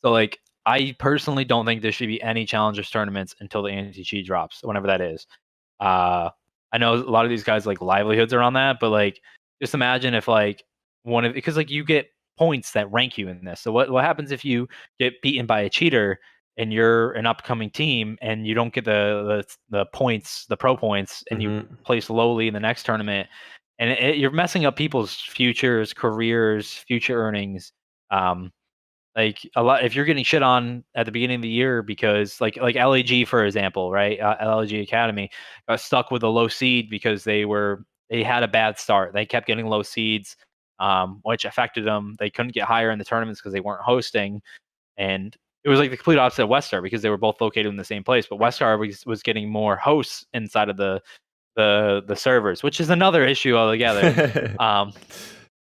So like I personally don't think there should be any challengers tournaments until the anti-cheat drops, whenever that is. I know a lot of these guys like livelihoods are on that, but like just imagine if like because like you get points that rank you in this. So what happens if you get beaten by a cheater and you're an upcoming team and you don't get the points, the pro points, and you place lowly in the next tournament, and you're messing up people's futures, careers, future earnings. Like a lot, if you're getting shit on at the beginning of the year because like LAG for example, right? LAG Academy got stuck with a low seed because they had a bad start. They kept getting low seeds, which affected them. They couldn't get higher in the tournaments because they weren't hosting, and it was like the complete opposite of Westar because they were both located in the same place. But Westar was getting more hosts inside of the servers, which is another issue altogether.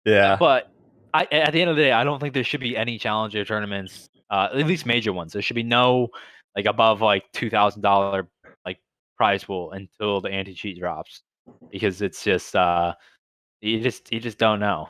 Yeah. But at the end of the day, I don't think there should be any challenger tournaments, at least major ones. There should be no like above like $2,000 like prize pool until the anti cheat drops, because it's just you just don't know.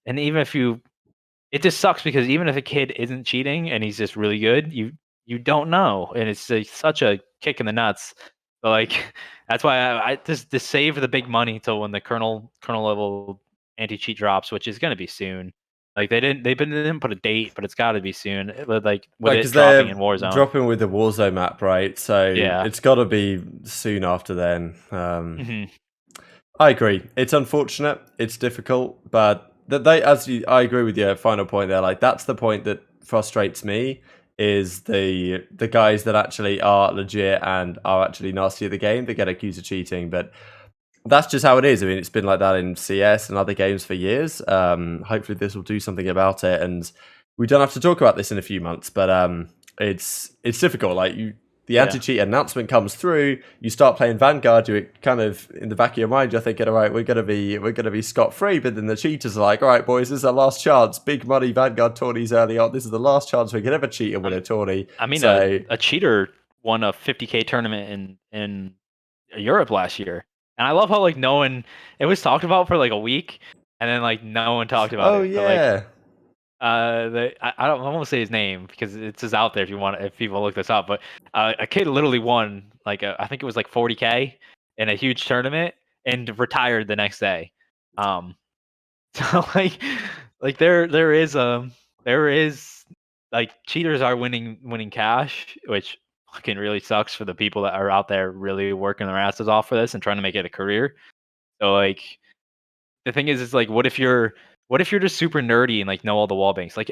And even if it just sucks because even if a kid isn't cheating and he's just really good, you don't know, and it's like, such a kick in the nuts. But like that's why I just save the big money till when the kernel level anti-cheat drops, which is going to be soon. Like they didn't put a date, but it's got to be soon. With it Because dropping they're in Warzone. dropping with the Warzone map, right? So Yeah. it's got to be soon after then. Mhm. I agree. It's unfortunate. It's difficult, but I agree with your final point there. Like that's the point that frustrates me is the guys that actually are legit and are actually nasty at the game that get accused of cheating, but that's just how it is. I mean, it's been like that in CS and other games for years. Hopefully, this will do something about it, and we don't have to talk about this in a few months. But it's difficult. Like the anti-cheat announcement comes through, you start playing Vanguard. You kind of in the back of your mind, you're thinking, all right, we're gonna be scot-free. But then the cheaters are like, all right, boys, this is our last chance. Big money Vanguard tourneys early on. This is the last chance we can ever cheat and win a tourney. I mean, so, a cheater won a 50K tournament in Europe last year, and I love how like no one, it was talked about for like a week, and then like no one talked about it. But, like, I won't say his name because it's just out there if people look this up. But a kid literally won like I think it was like 40K in a huge tournament and retired the next day. So like there is like cheaters are winning cash, which fucking really sucks for the people that are out there really working their asses off for this and trying to make it a career. So like the thing is like what if you're just super nerdy and like know all the wall banks? Like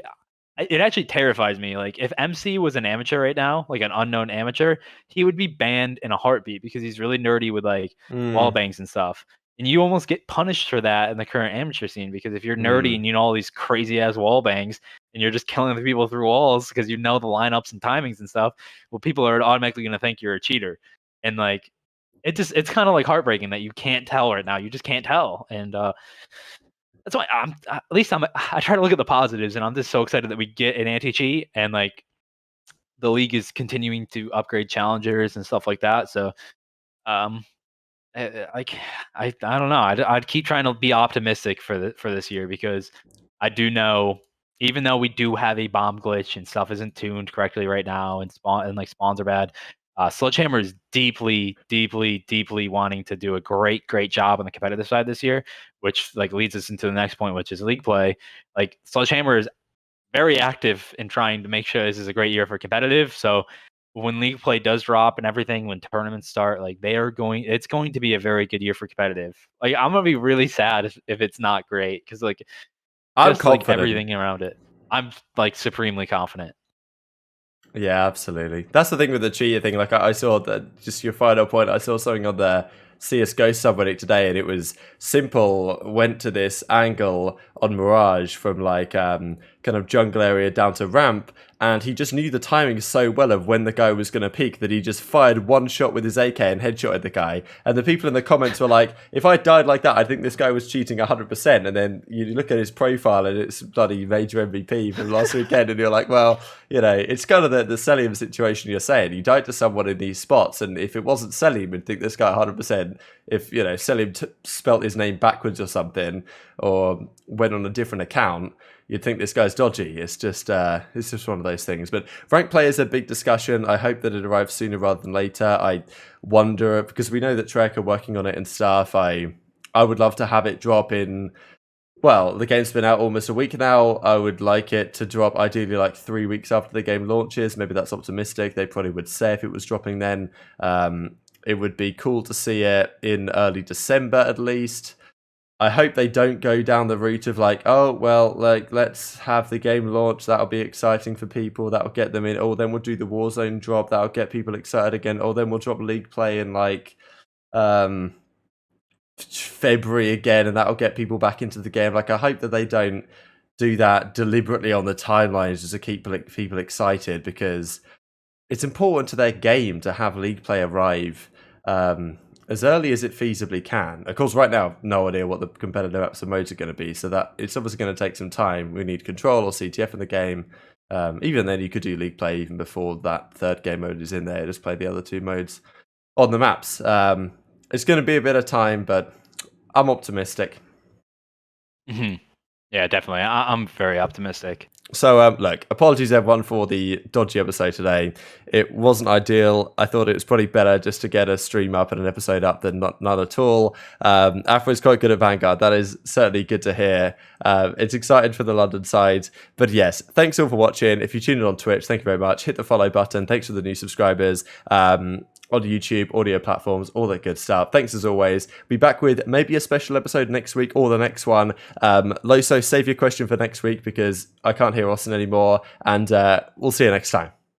it actually terrifies me. Like if MC was an amateur right now, like an unknown amateur, he would be banned in a heartbeat because he's really nerdy with like wall banks and stuff. And you almost get punished for that in the current amateur scene because if you're nerdy and you know all these crazy ass wall bangs and you're just killing the people through walls because you know the lineups and timings and stuff, well, people are automatically going to think you're a cheater. And like it's kind of like heartbreaking that you can't tell right now. You just can't tell. And that's why I try to look at the positives, and I'm just so excited that we get an anti-cheat and like the league is continuing to upgrade challengers and stuff like that. So, like I don't know. I'd keep trying to be optimistic for this year because I do know, even though we do have a bomb glitch and stuff isn't tuned correctly right now and spawns are bad, Sledgehammer is deeply, deeply, deeply wanting to do a great, great job on the competitive side this year, which like leads us into the next point, which is league play. Like Sledgehammer is very active in trying to make sure this is a great year for competitive. So when league play does drop and everything, when tournaments start, like it's going to be a very good year for competitive. Like I'm gonna be really sad if it's not great because like I'm just like confident. everything around it. I'm like supremely confident. Yeah, absolutely. That's the thing with the cheater thing. Like I saw that, just your final point, I saw something on the CSGO subreddit today, and it was simple went to this angle on Mirage from like kind of jungle area down to ramp, and he just knew the timing so well of when the guy was going to peek that he just fired one shot with his AK and headshotted the guy. And the people in the comments were like, if I died like that, I think this guy was cheating 100%. And then you look at his profile and it's bloody major MVP from last weekend, and you're like, well, you know, it's kind of the Selim situation you're saying. You died to someone in these spots, and if it wasn't Selim, you'd think this guy 100%. If, you know, Selim spelt his name backwards or something, or went on a different account, you'd think this guy's dodgy. It's just one of those things. But ranked play is a big discussion. I hope that it arrives sooner rather than later. I wonder, because we know that Trek are working on it and stuff. I would love to have it drop in. Well, the game's been out almost a week now. I would like it to drop ideally like 3 weeks after the game launches. Maybe that's optimistic. They probably would say if it was dropping then. It would be cool to see it in early December at least. I hope they don't go down the route of like, oh, well, like, let's have the game launch. That'll be exciting for people. That'll get them in. Oh, then we'll do the Warzone drop. That'll get people excited again. Oh, then we'll drop League Play in like February again, and that'll get people back into the game. Like, I hope that they don't do that deliberately on the timelines just to keep people excited, because it's important to their game to have League Play arrive as early as it feasibly can. Of course, right now, no idea what the competitive episode modes are going to be, so that it's obviously going to take some time. We need control or CTF in the game. Even then, you could do League Play even before that third game mode is in there. Just play the other two modes on the maps. It's going to be a bit of time, but I'm optimistic. Mm-hmm. Yeah, definitely. I'm very optimistic. So, look, apologies everyone for the dodgy episode today. It wasn't ideal. I thought it was probably better just to get a stream up and an episode up than not at all. Afro is quite good at Vanguard. That is certainly good to hear. It's exciting for the London side. But yes, thanks all for watching. If you tuned in on Twitch, thank you very much. Hit the follow button. Thanks for the new subscribers. On YouTube, audio platforms, all that good stuff. Thanks as always. Be back with maybe a special episode next week or the next one. Loso, save your question for next week because I can't hear Austin anymore, and we'll see you next time.